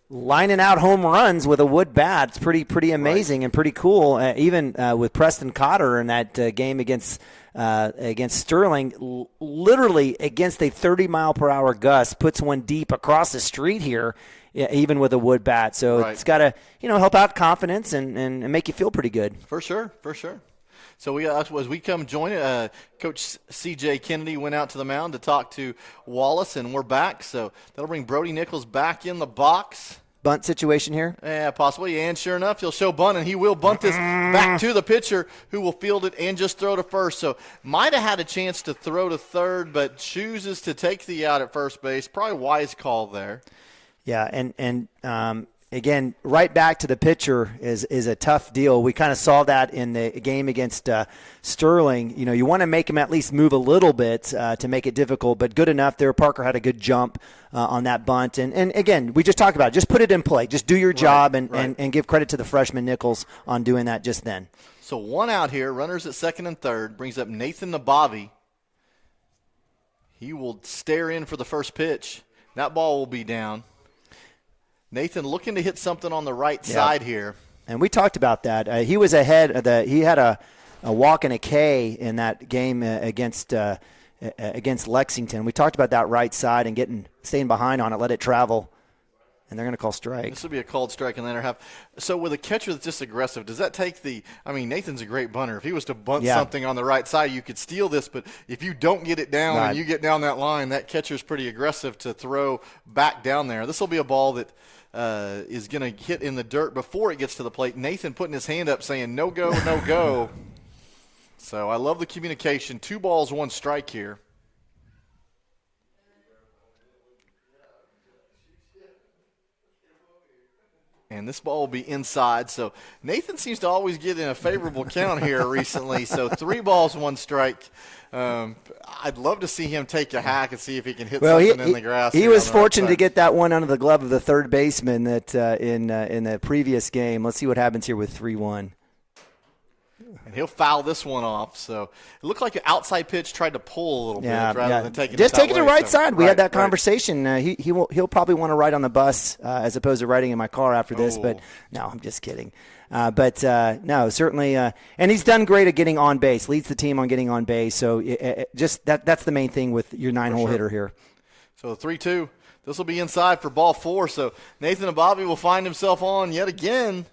lining out home runs with a wood bat. It's pretty amazing and pretty cool. Even with Preston Cotter in that game against Sterling, literally against a 30-mile-per-hour gust, puts one deep across the street here, even with a wood bat. So it's got to help out confidence and make you feel pretty good. For sure. So as we come join it, Coach C.J. Kennedy went out to the mound to talk to Wallace, and we're back. So that'll bring Brody Nichols back in the box. Bunt situation here? Yeah, possibly. And sure enough, he'll show bunt, and he will bunt this back to the pitcher, who will field it and just throw to first. So might have had a chance to throw to third, but chooses to take the out at first base. Probably wise call there. Yeah, and again, right back to the pitcher is a tough deal. We kind of saw that in the game against Sterling. You want to make him at least move a little bit to make it difficult, but good enough there. Parker had a good jump on that bunt. And again, we just talked about it. Just put it in play. Just do your job and give credit to the freshman Nichols on doing that just then. So one out here, runners at second and third, brings up Nathan Nabavi. He will stare in for the first pitch. That ball will be down. Nathan looking to hit something on the right side here. And we talked about that. He was ahead. He had a walk and a K in that game against Lexington. We talked about that right side and staying behind on it, let it travel, and they're going to call strike. This will be a called strike in the latter half. So with a catcher that's just aggressive, does that take Nathan's a great bunter. If he was to bunt something on the right side, you could steal this, but if you don't get it down and you get down that line, that catcher's pretty aggressive to throw back down there. This will be a ball that is going to hit in the dirt before it gets to the plate. Nathan putting his hand up saying, no go, no go. So I love the communication. 2 balls, 1 strike here. And this ball will be inside. So Nathan seems to always get in a favorable count here recently. So 3 balls, 1 strike. I'd love to see him take a hack and see if he can hit something in the grass. He was fortunate to get that one under the glove of the third baseman that in the previous game. Let's see what happens here with 3-1. And he'll foul this one off. So it looked like an outside pitch, tried to pull a little bit rather than taking it just that taking way. the right side. We had that conversation. He'll probably want to ride on the bus as opposed to riding in my car after this. But no, I'm just kidding. No, certainly. And he's done great at getting on base. Leads the team on getting on base. So that's the main thing with your 9-hole hitter here. So 3-2. This will be inside for ball 4. So Nathan Abavi will find himself on yet again.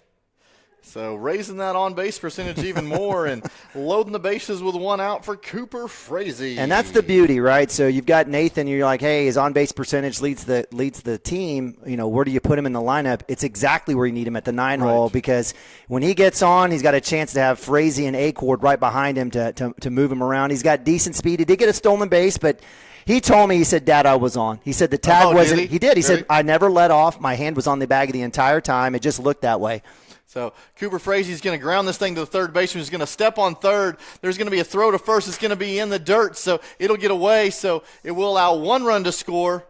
So raising that on-base percentage even more and loading the bases with 1 out for Cooper Frazee. And that's the beauty, right? So you've got Nathan. You're like, hey, his on-base percentage leads the team. Where do you put him in the lineup? It's exactly where you need him at the 9-hole because when he gets on, he's got a chance to have Frazee and Acord right behind him to move him around. He's got decent speed. He did get a stolen base, but he told me, he said, Dad, I was on. He said the tag wasn't. He did. He said, I never let off. My hand was on the bag the entire time. It just looked that way. So Cooper Frazee is going to ground this thing to the third baseman. He's going to step on third. There's going to be a throw to first. It's going to be in the dirt, so it'll get away. So it will allow 1 run to score.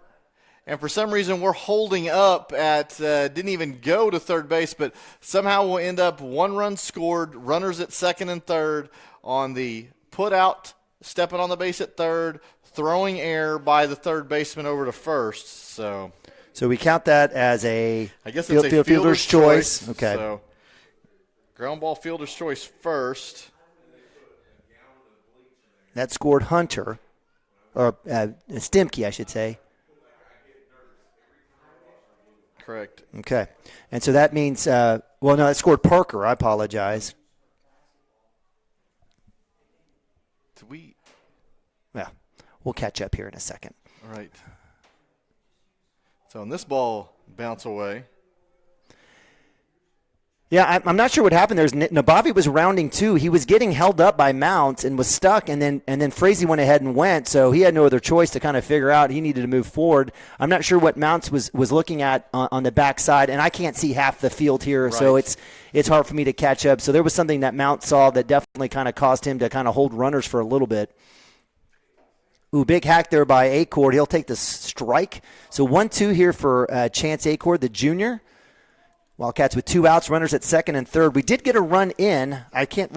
And for some reason, we're holding up at didn't even go to third base, but somehow we'll end up 1 run scored, runners at second and third on the put out, stepping on the base at third, throwing error by the third baseman over to first. So we count that as a fielder's choice. Okay. So ground ball, fielder's choice first. That scored Hunter, or Stemke, I should say. Correct. Okay. And so that means, it scored Parker. I apologize. Yeah, we'll catch up here in a second. All right. So, in this ball, bounce away. Yeah, I'm not sure what happened there. Nabavi was rounding too. He was getting held up by Mounts and was stuck, and then Frazee went ahead and went, so he had no other choice to kind of figure out he needed to move forward. I'm not sure what Mounts was looking at on the backside, and I can't see half the field here, so it's hard for me to catch up. So there was something that Mounts saw that definitely kind of caused him to kind of hold runners for a little bit. Ooh, big hack there by Acord. He'll take the strike. So 1-2 here for Chance Acord, the junior. Wildcats with 2 outs, runners at second and third. We did get a run in. I can't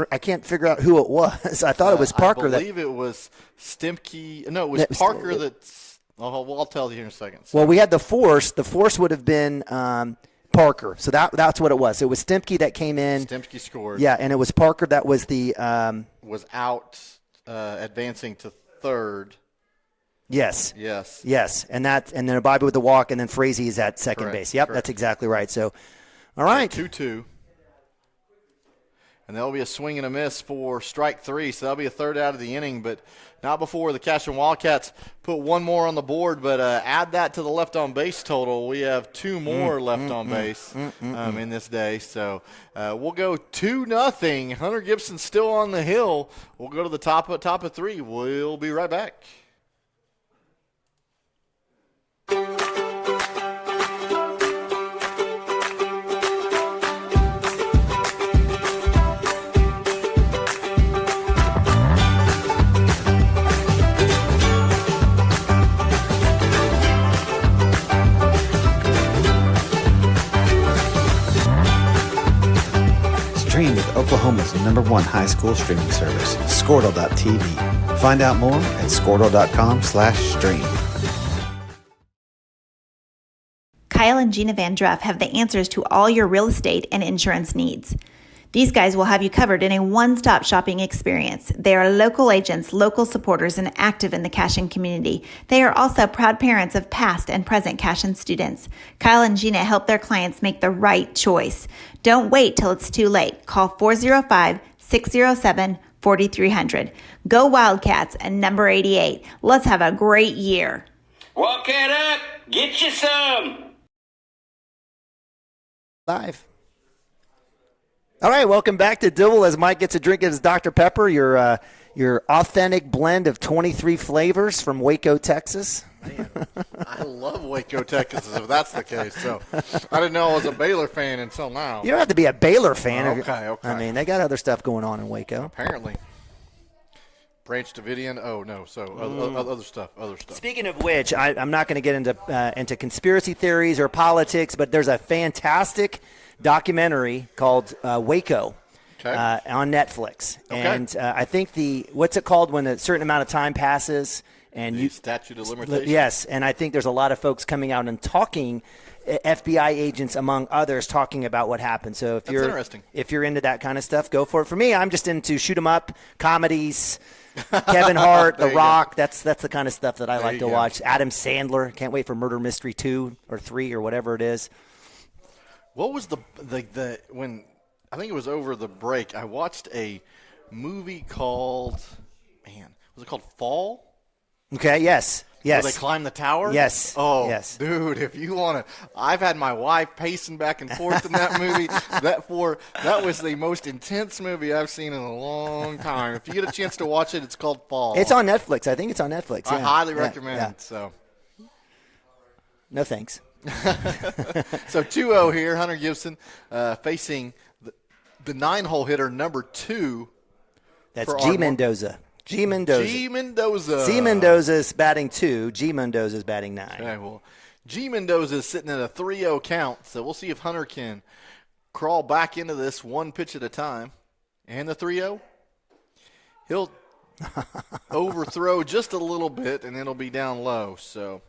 figure out who it was. I thought it was Parker. I believe it was Stemke. No, it was Parker that's – I'll tell you here in a second. So. Well, we had the force. The force would have been Parker. So that's what it was. It was Stemke that came in. Stemke scored. Yeah, and it was Parker that was the was out advancing to third. Yes. And then Bobby with the walk, and then Frazee is at second base. Yep, correct. That's exactly right. So, all right. 2-2. and there'll be a swing and a miss for strike 3, so that'll be a third out of the inning, but not before the Cashion Wildcats put one more on the board, but add that to the left on base total. We have 2 more left on base in this day, so we'll go 2-0. Hunter Gibson still on the hill. We'll go to the top of 3. We'll be right back. Stream with Oklahoma's #1 high school streaming service, Squirtle.tv. Find out more at Squirtle.com/stream. Kyle and Gina Van Druff have the answers to all your real estate and insurance needs. These guys will have you covered in a one-stop shopping experience. They are local agents, local supporters, and active in the Cashion community. They are also proud parents of past and present Cashion students. Kyle and Gina help their clients make the right choice. Don't wait till it's too late. Call 405-607-4300. Go Wildcats and number 88. Let's have a great year. Walk it up. Get you some. Live. All right, welcome back to Dibble as Mike gets a drink of his Dr. Pepper, your authentic blend of 23 flavors from Waco, Texas. Man, I love Waco, Texas, if that's the case. So I didn't know I was a Baylor fan until now. You don't have to be a Baylor fan. Okay. I mean, they got other stuff going on in Waco. Apparently. Branch Davidian. Oh, no. So other stuff. Speaking of which, I'm not going to get into conspiracy theories or politics, but there's a fantastic documentary called Waco on Netflix. Okay. And I think what's it called when a certain amount of time passes? And the statute of limitations. Yes, and I think there's a lot of folks coming out and talking, FBI agents among others, talking about what happened. So That's interesting. If you're into that kind of stuff, go for it. For me, I'm just into shoot 'em up comedies. Kevin Hart, The Rock. That's the kind of stuff that I like to watch. Adam Sandler. Can't wait for Murder Mystery 2 or 3 or whatever it is. What was the when I think it was over the break? I watched a movie called was it called Fall? Okay. Yes. Where they climb the tower? Yes. Oh, yes. Dude, if you want to, I've had my wife pacing back and forth in that movie. That was the most intense movie I've seen in a long time. If you get a chance to watch it, it's called Fall. It's on Netflix. I think it's on Netflix. I highly recommend it. So, no thanks. So 2-0 here. Hunter Gibson facing the 9-hole hitter number 2. That's G. Mendoza. G. Mendoza. C. Mendoza's batting 2. G. Mendoza's batting 9. Okay, well, G. Mendoza is sitting at a 3-0 count, so we'll see if Hunter can crawl back into this one pitch at a time. And the 3-0, he'll overthrow just a little bit, and it'll be down low. So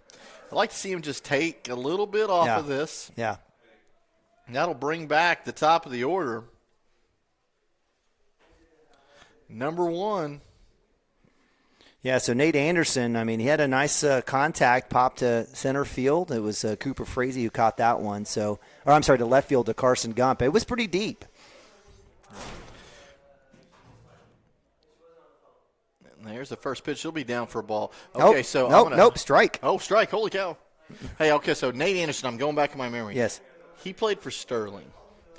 I'd like to see him just take a little bit off of this. Yeah. And that'll bring back the top of the order. Number 1. Yeah, so Nate Anderson, I mean, he had a nice contact, pop to center field. It was Cooper Frazee who caught that one. To left field to Carson Gump. It was pretty deep. And there's the first pitch. She'll be down for a ball. Okay, strike. Oh, strike. Holy cow. Hey, okay, so Nate Anderson, I'm going back in my memory. Yes. He played for Sterling.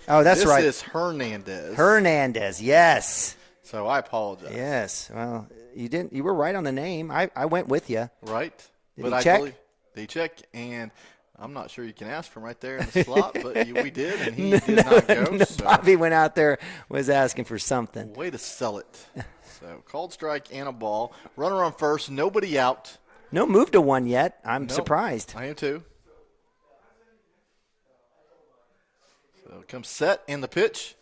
Oh, that's right. This is Hernandez. Hernandez, yes. So I apologize. Yes, well, you didn't. You were right on the name. I went with you. Right. Did he check? They check, and I'm not sure you can ask from right there in the slot, but we did, and he did not go. So. Bobby went out there, was asking for something. Way to sell it. So called strike and a ball. Runner on first, nobody out. No move to one yet. I'm surprised. I am too. So comes set in the pitch.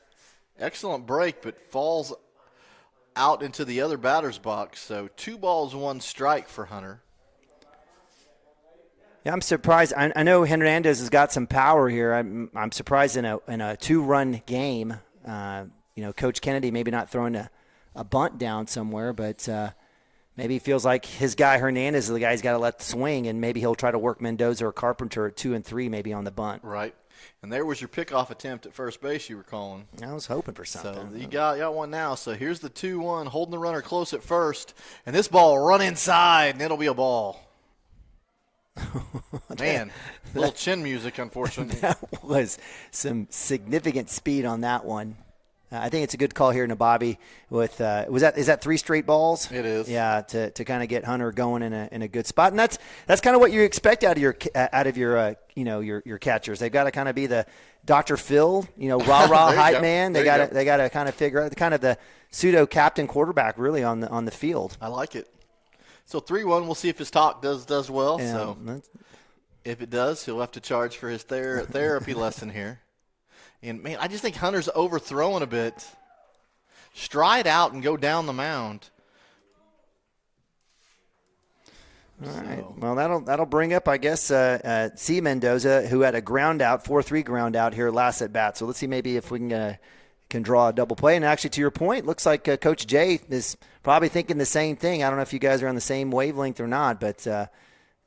Excellent break, but falls out into the other batter's box. So 2 balls, 1 strike for Hunter. Yeah, I'm surprised. I know Hernandez has got some power here. I'm surprised in a 2-run game. Coach Kennedy maybe not throwing a bunt down somewhere, but maybe he feels like his guy Hernandez is the guy he's got to let swing, and maybe he'll try to work Mendoza or Carpenter at 2 and 3 maybe on the bunt. Right. And there was your pickoff attempt at first base you were calling. I was hoping for something. So you got one now. So here's the 2-1, holding the runner close at first. And this ball will run inside, and it'll be a ball. Man, little chin music, unfortunately. That was some significant speed on that one. I think it's a good call here, Nababi. With is that 3 straight balls? It is. Yeah, to kind of get Hunter going in a good spot, and that's kind of what you expect out of your your catchers. They've got to kind of be the Dr. Phil, rah hype man. They got to kind of figure out kind of the pseudo captain quarterback really on the field. I like it. So 3-1. We'll see if his talk does well. Yeah, so if it does, he'll have to charge for his therapy lesson here. And, man, I just think Hunter's overthrowing a bit. Stride out and go down the mound. All right. Well, that'll bring up, I guess, C. Mendoza, who had a 4-3 ground out here last at bat. So let's see maybe if we can draw a double play. And actually, to your point, looks like Coach Jay is probably thinking the same thing. I don't know if you guys are on the same wavelength or not, but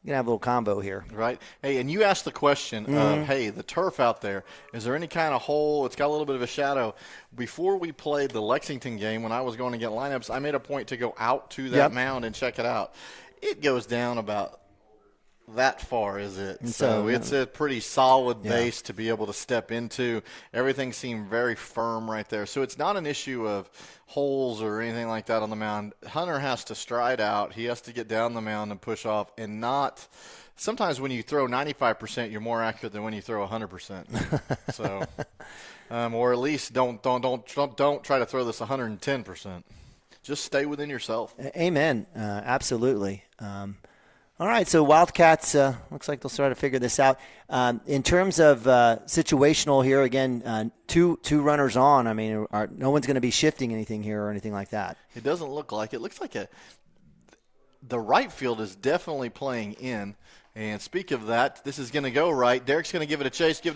you're going to have a little combo here. Right. Hey, and you asked the question of, hey, the turf out there, is there any kind of hole? It's got a little bit of a shadow. Before we played the Lexington game, when I was going to get lineups, I made a point to go out to that mound and check it out. It goes down about that far, is it? So it's a pretty solid base to be able to step into. Everything seemed very firm right there. So it's not an issue of holes or anything like that on the mound. Hunter has to stride out. He has to get down the mound and push off, and not – sometimes when you throw 95%, you're more accurate than when you throw 100%. So or at least don't try to throw this 110%. Just stay within yourself. Amen. Absolutely. All right, so Wildcats looks like they'll start to figure this out. In terms of situational here, again, two runners on. I mean, no one's going to be shifting anything here or anything like that. It doesn't look like it. It looks like the right field is definitely playing in. And speak of that, this is going to go right. Derek's going to give it a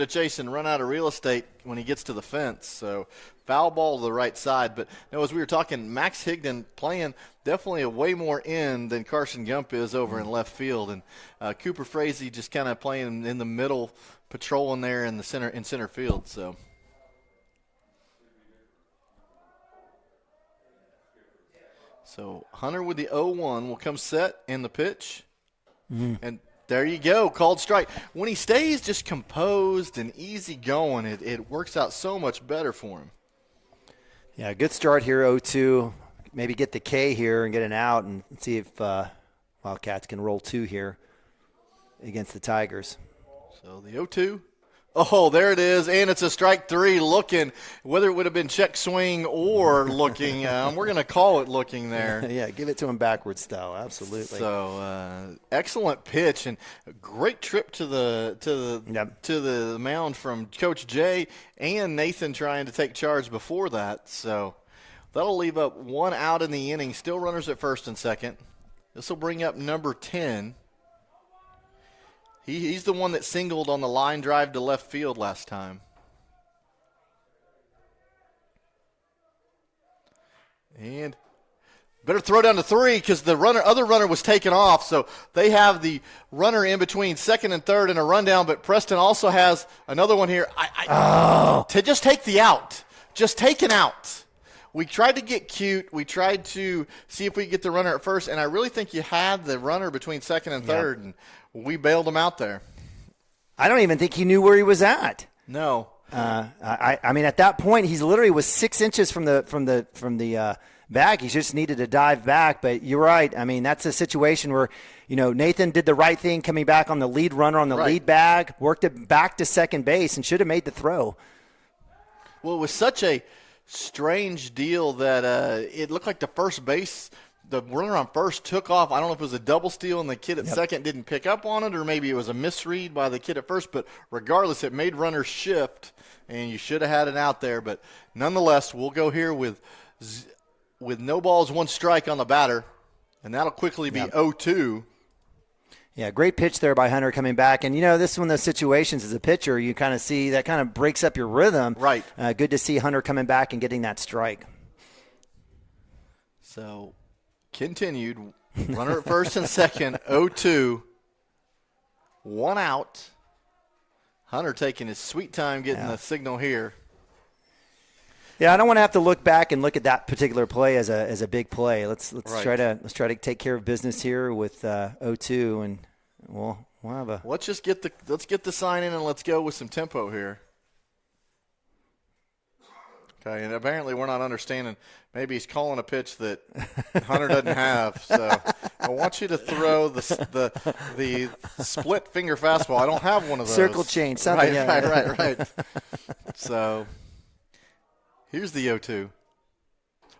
chase, and run out of real estate when he gets to the fence. So foul ball to the right side. But as we were talking, Max Higdon playing definitely a way more in than Carson Gump is over in left field. And Cooper Frazee just kind of playing in the middle, patrolling there in center field. So Hunter with the 0-1 will come set in the pitch. And there you go, called strike. When he stays just composed and easy going, it works out so much better for him. Yeah, good start here, 0-2. Maybe get the K here and get an out and see if Wildcats can roll 2 here against the Tigers. So the 0-2. Oh, there it is, and it's a strike 3 looking, whether it would have been check swing or looking. We're going to call it looking there. Yeah, give it to him backwards style, absolutely. So excellent pitch and a great trip to the mound from Coach Jay and Nathan trying to take charge before that. So that'll leave up 1 out in the inning, still runners at first and second. This will bring up number 10. He's the one that singled on the line drive to left field last time. And better throw down to 3 because the other runner was taken off. So they have the runner in between second and third and a rundown, but Preston also has another one here. To just take the out. Just take an out. We tried to get cute. We tried to see if we could get the runner at first, and I really think you had the runner between second and third, and we bailed him out there. I don't even think he knew where he was at. No. I mean, at that point, he's literally was 6 inches from the bag. He just needed to dive back. But you're right. I mean, that's a situation where Nathan did the right thing, coming back on the lead runner on the lead bag, worked it back to second base, and should have made the throw. Well, it was such a strange deal that it looked like the first base. The runner on first took off. I don't know if it was a double steal and the kid at second didn't pick up on it, or maybe it was a misread by the kid at first. But regardless, it made runners shift, and you should have had it out there. But nonetheless, we'll go here with no balls, 1 strike on the batter, and that'll quickly be 0-2. Yeah, great pitch there by Hunter coming back. And, this is one of those situations as a pitcher, you kind of see that kind of breaks up your rhythm. Right. Good to see Hunter coming back and getting that strike. So continued, runner at first and second, 0-2, 1 out. Hunter taking his sweet time getting the signal here. Yeah, I don't want to have to look back and look at that particular play as a big play. Let's try to take care of business here with 0-2, and we'll have a. Let's get the sign in and let's go with some tempo here. Okay, and apparently we're not understanding. Maybe he's calling a pitch that Hunter doesn't have. So I want you to throw the split finger fastball. I don't have one of those. Circle change, something. Right. So here's the 0-2.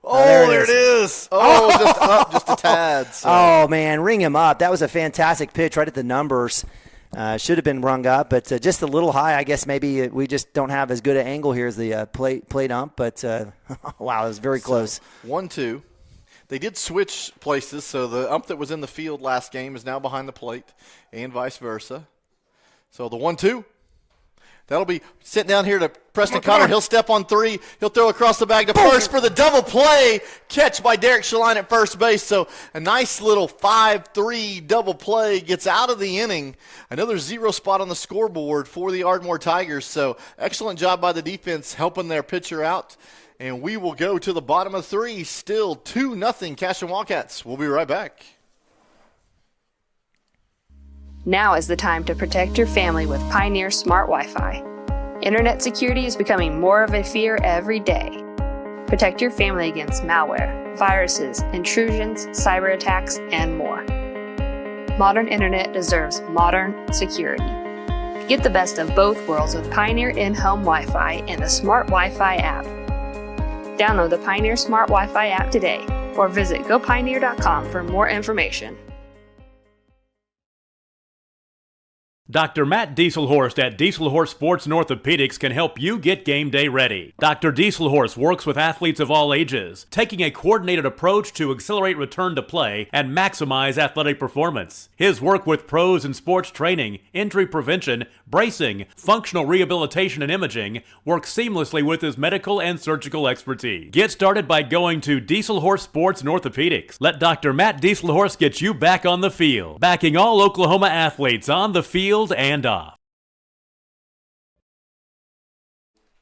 Oh, there it is. Oh, just up, just a tad. So. Oh, man, ring him up. That was a fantastic pitch right at the numbers. Should have been rung up, but just a little high. I guess maybe we just don't have as good an angle here as the plate ump, but wow, it was very close. 1-2. They did switch places, so the ump that was in the field last game is now behind the plate and vice versa. So the 1-2. That'll be sitting down here to Preston Cotter. He'll step on 3. He'll throw across the bag to first for the double play. Catch by Derek Shaline at first base. So a nice little 5-3 double play gets out of the inning. Another 0 spot on the scoreboard for the Ardmore Tigers. So excellent job by the defense helping their pitcher out. And we will go to the bottom of 3. Still 2-0 Cashion Wildcats. We'll be right back. Now is the time to protect your family with Pioneer Smart Wi-Fi. Internet security is becoming more of a fear every day. Protect your family against malware, viruses, intrusions, cyber attacks, and more. Modern internet deserves modern security. Get the best of both worlds with Pioneer in-home Wi-Fi and the Smart Wi-Fi app. Download the Pioneer Smart Wi-Fi app today or visit gopioneer.com for more information. Dr. Matt Dieselhorst at Dieselhorst Sports and Orthopedics can help you get game day ready. Dr. Dieselhorst works with athletes of all ages, taking a coordinated approach to accelerate return to play and maximize athletic performance. His work with pros in sports training, injury prevention, bracing, functional rehabilitation, and imaging works seamlessly with his medical and surgical expertise. Get started by going to Dieselhorst Sports and Orthopedics. Let Dr. Matt Dieselhorst get you back on the field, backing all Oklahoma athletes on the field and off.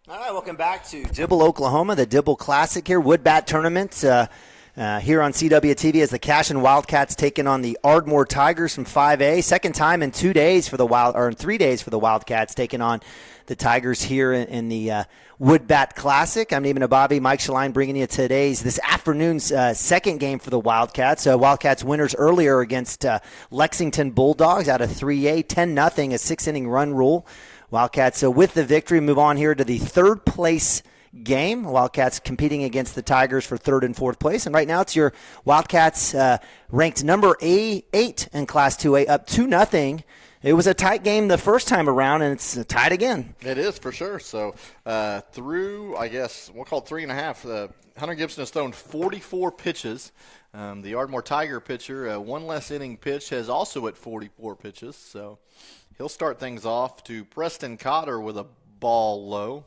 All right, welcome back to Dibble, Oklahoma, the Dibble Classic here, Wood Bat Tournament here on CWTV as the Cashion Wildcats taking on the Ardmore Tigers from 5A. Second time in 2 days for the in 3 days for the Wildcats taking on the Tigers here in the Wood Bat Classic. I'm Neiman Ababi, Mike Shaline bringing you this afternoon's second game for the Wildcats. Wildcats winners earlier against Lexington Bulldogs out of 3A, 10-0, a 6-inning run rule. Wildcats with the victory move on here to the third place game. Wildcats competing against the Tigers for third and fourth place. And right now it's your Wildcats ranked number 8 in Class 2A, up 2-0. It was a tight game the first time around, and it's tied again. It is for sure. So through, I guess, we'll call it 3.5, Hunter Gibson has thrown 44 pitches. The Ardmore Tiger pitcher, one less inning pitch, has also at 44 pitches. So he'll start things off to Preston Cotter with a ball low.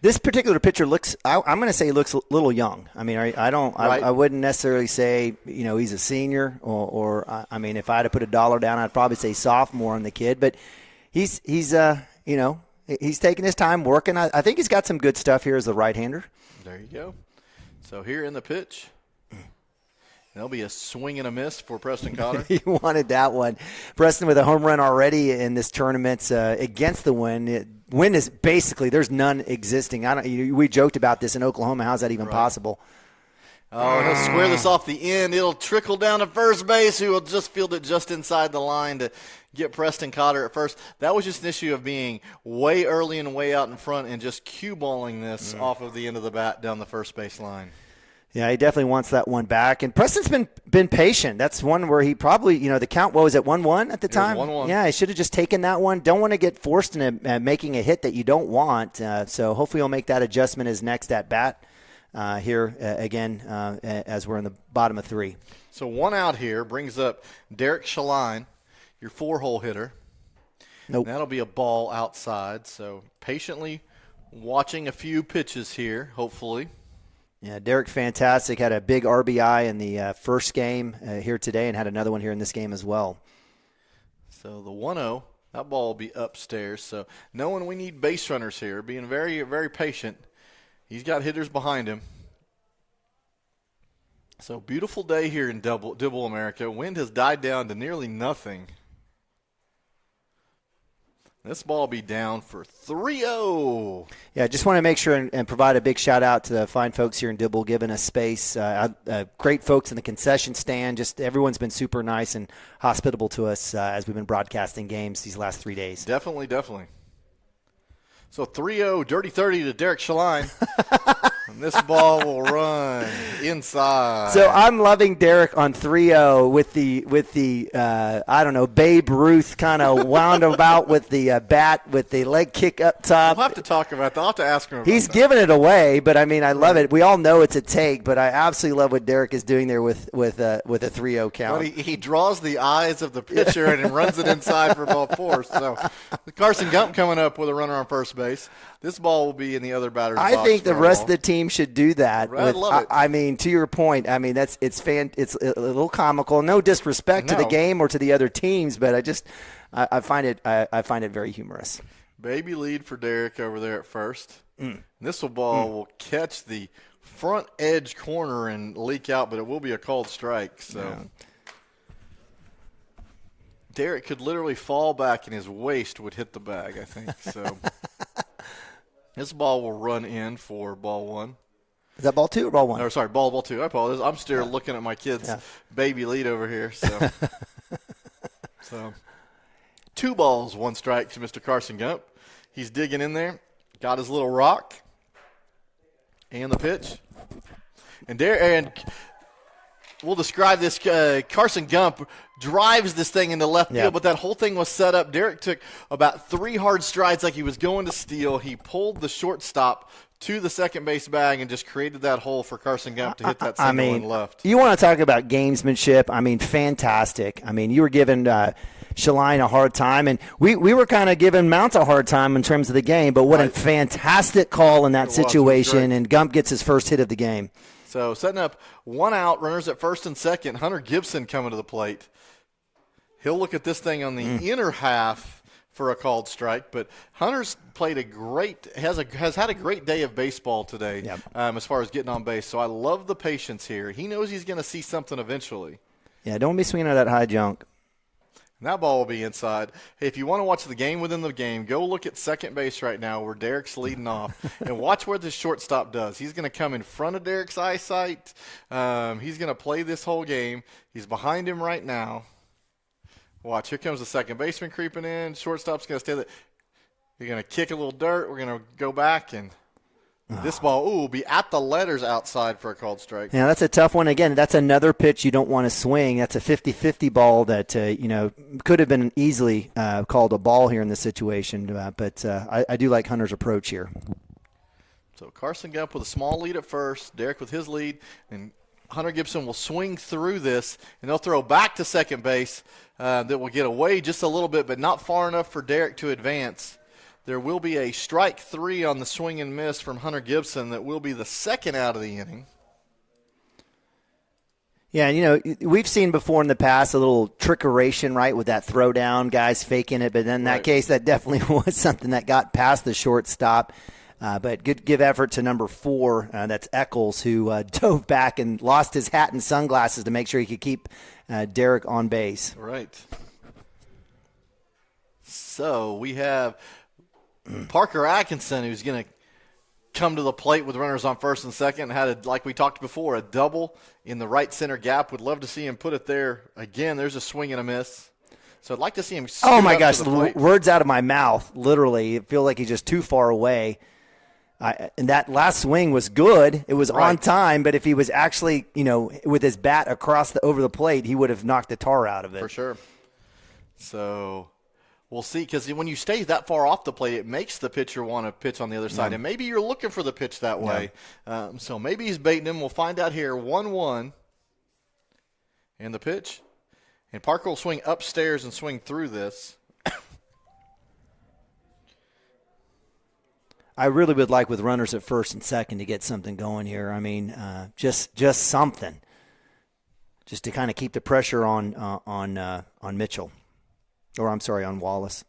This particular pitcher looks, I'm going to say he looks a little young. I mean, I wouldn't necessarily say, he's a senior or I mean, if I had to put a dollar down, I'd probably say sophomore on the kid, but he's taking his time working. I think he's got some good stuff here as the right-hander. There you go. So here in the pitch. There'll be a swing and a miss for Preston Cotter. He wanted that one. Preston with a home run already in this tournament against the Wind. Wind is basically, there's none existing. We joked about this in Oklahoma. How's that even possible? Oh, he'll square this off the end. It'll trickle down to first base, who will just field it just inside the line to get Preston Cotter at first. That was just an issue of being way early and way out in front and just cue balling this off of the end of the bat down the first base line. Yeah, he definitely wants that one back. And Preston's been patient. That's one where he probably, the count, what was it, 1-1 at the time? 1-1. Yeah, he should have just taken that one. Don't want to get forced into making a hit that you don't want. So hopefully he'll make that adjustment his next at-bat here again as we're in the bottom of 3. So one out here brings up Derek Shaline, your 4-hole hitter. Nope. That'll be a ball outside. So patiently watching a few pitches here, hopefully. Yeah, Derek, fantastic. Had a big RBI in the first game here today and had another one here in this game as well. So the 1-0, That ball will be upstairs. So knowing we need base runners here, being very, very patient. He's got hitters behind him. So beautiful day here in Dibble, America. Wind has died down to nearly nothing. This ball will be down for 3-0. Yeah, just want to make sure and provide a big shout-out to the fine folks here in Dibble giving us space. Great folks in the concession stand. Just everyone's been super nice and hospitable to us as we've been broadcasting games these last 3 days. Definitely. So 3-0, dirty 30 to Derek Shaline. And this ball will run inside. So I'm loving Derek on 3-0 with the I don't know, Babe Ruth kind of wound about with the bat with the leg kick up top. We'll have to talk about that. I'll have to ask him about He's that. giving it away, but I mean, I love it. We all know it's a take, but I absolutely love what Derek is doing there with a 3-0 count. Well, he draws the eyes of the pitcher and runs it inside for ball 4. So Carson Gump coming up with a runner on first base. This ball will be in the other batter's box. I think the rest of the team should do that. I love it. I mean, to your point, I mean it's a little comical. No disrespect to the game or to the other teams, but I find it very humorous. Baby lead for Derek over there at first. This ball will catch the front edge corner and leak out, but it will be a called strike. So Derek could literally fall back and his waist would hit the bag, I think. So this ball will run in for ball 1. Is that ball 2 or ball 1? Oh, sorry, ball 2. I apologize. I'm still looking at my kid's baby lead over here. So 2 balls, 1 strike to Mr. Carson Gump. He's digging in there. Got his little rock. And the pitch. And we'll describe this. Carson Gump drives this thing into left field, but that whole thing was set up. Derek took about 3 hard strides like he was going to steal. He pulled the shortstop to the second base bag and just created that hole for Carson Gump to hit that single in left. You want to talk about gamesmanship? I mean, fantastic. I mean, you were giving Shaline a hard time, and we were kind of giving Mount a hard time in terms of the game, but what a fantastic call in that situation, and Gump gets his first hit of the game. So setting up 1 out, runners at first and second. Hunter Gibson coming to the plate. He'll look at this thing on the inner half for a called strike, but Hunter's played has had a great day of baseball today as far as getting on base. So I love the patience here. He knows he's going to see something eventually. Yeah, don't be swinging at that high junk. And that ball will be inside. Hey, if you want to watch the game within the game, go look at second base right now where Derek's leading off and watch what the shortstop does. He's going to come in front of Derek's eyesight. He's going to play this whole game. He's behind him right now. Watch, here comes the second baseman creeping in. Shortstop's going to stay there. You're going to kick a little dirt. We're going to go back, and this ball will be at the letters outside for a called strike. Yeah, that's a tough one. Again, that's another pitch you don't want to swing. That's a 50-50 ball that could have been easily called a ball here in this situation. But I do like Hunter's approach here. So Carson Gump with a small lead at first. Derek with his lead, and Hunter Gibson will swing through this, and they'll throw back to second base. That will get away just a little bit, but not far enough for Derek to advance. There will be a strike 3 on the swing and miss from Hunter Gibson that will be the second out of the inning. Yeah, we've seen before in the past a little trickeration, right, with that throwdown, guys faking it. But then in that case, that definitely was something that got past the shortstop. But good give effort to number 4. That's Eccles, who dove back and lost his hat and sunglasses to make sure he could keep Derek on base. Right. So we have Parker Atkinson, who's going to come to the plate with runners on first and second. Like we talked before, a double in the right center gap. Would love to see him put it there. Again, there's a swing and a miss. So I'd like to see him scoot Oh, my up gosh, to the plate. words out of my mouth, literally. It feels like he's just too far away. And that last swing was good. It was on time, but if he was actually, with his bat over the plate, he would have knocked the tar out of it. For sure. So we'll see, because when you stay that far off the plate, it makes the pitcher want to pitch on the other side. And maybe you're looking for the pitch that way. So maybe he's baiting him. We'll find out here. 1-1. And the pitch. And Parker will swing upstairs and swing through this. I really would like, with runners at first and second, to get something going here. I mean, just something, just to kind of keep the pressure on Mitchell, or I'm sorry, on Wallace.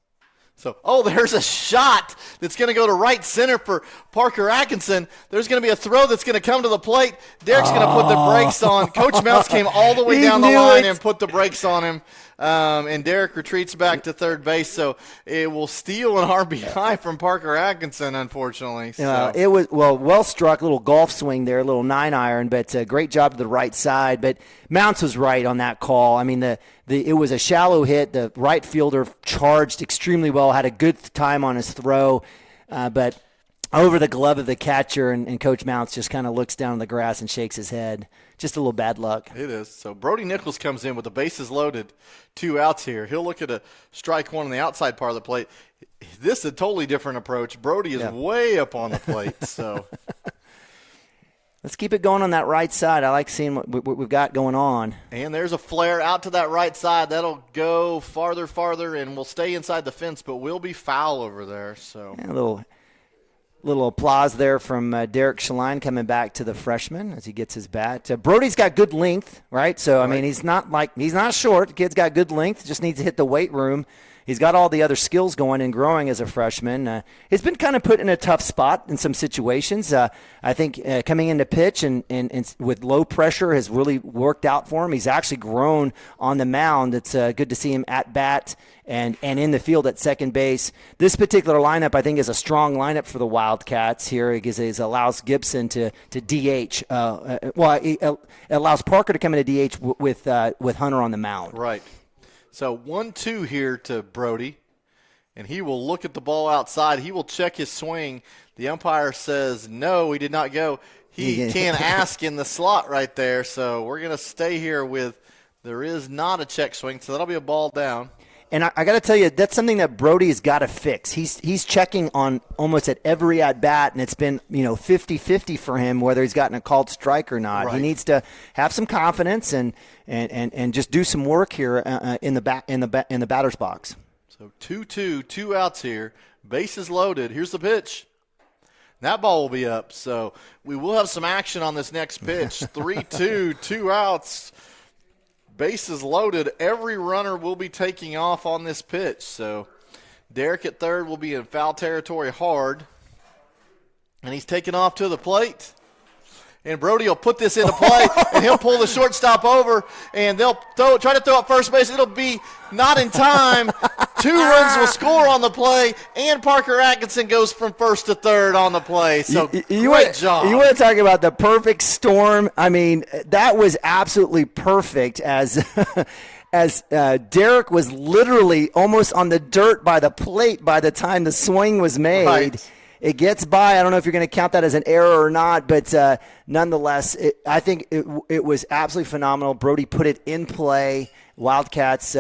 So, there's a shot that's going to go to right center for Parker Atkinson. There's going to be a throw that's going to come to the plate. Derek's going to put the brakes on. Coach Mounts came all the way down the line and put the brakes on him. And Derek retreats back to third base, so it will steal an RBI from Parker Atkinson, unfortunately. So. It was, well struck, little golf swing there, a little 9-iron, but great job to the right side. But Mounts was right on that call. I mean, it was a shallow hit. The right fielder charged extremely well, had a good time on his throw, but over the glove of the catcher, and Coach Mounts just kind of looks down on the grass and shakes his head. Just a little bad luck. It is. So Brody Nichols comes in with the bases loaded, 2 outs here. He'll look at a strike one on the outside part of the plate. This is a totally different approach. Brody is way up on the plate. So let's keep it going on that right side. I like seeing what we've got going on. And there's a flare out to that right side. That'll go farther, and will stay inside the fence, but will be foul over there. So a little applause there from Derek Shaline coming back to the freshman as he gets his bat. Brody's got good length, right? So, I mean, he's not short. The kid's got good length, just needs to hit the weight room. He's got all the other skills going and growing as a freshman. He's been kind of put in a tough spot in some situations. I think coming into pitch and with low pressure has really worked out for him. He's actually grown on the mound. It's good to see him at bat and in the field at second base. This particular lineup, I think, is a strong lineup for the Wildcats here because it allows Gibson to DH. It allows Parker to come into DH with Hunter on the mound. Right. So 1-2 here to Brody, and he will look at the ball outside. He will check his swing. The umpire says, no, he did not go. He can ask in the slot right there, so we're going to stay here with there is not a check swing, so that'll be a ball down. And I got to tell you, that's something that Brody's got to fix. He's checking on almost at every at-bat, and it's been 50-50 for him whether he's gotten a called strike or not. Right. He needs to have some confidence and just do some work here in the batter's box. So 2-2, 2 outs here. Bases loaded. Here's the pitch. That ball will be up. So we will have some action on this next pitch. 3-2, 2 outs. Bases loaded. Every runner will be taking off on this pitch. So Derek at third will be in foul territory hard. And he's taking off to the plate. And Brody will put this into play, and he'll pull the shortstop over, and they'll try to throw at first base. It'll be not in time. 2 runs will score on the play, and Parker Atkinson goes from first to third on the play. So great job. You want to talk about the perfect storm? I mean, that was absolutely perfect as Derek was literally almost on the dirt by the plate by the time the swing was made. Right. It gets by. I don't know if you're going to count that as an error or not, but nonetheless, I think it was absolutely phenomenal. Brody put it in play. Wildcats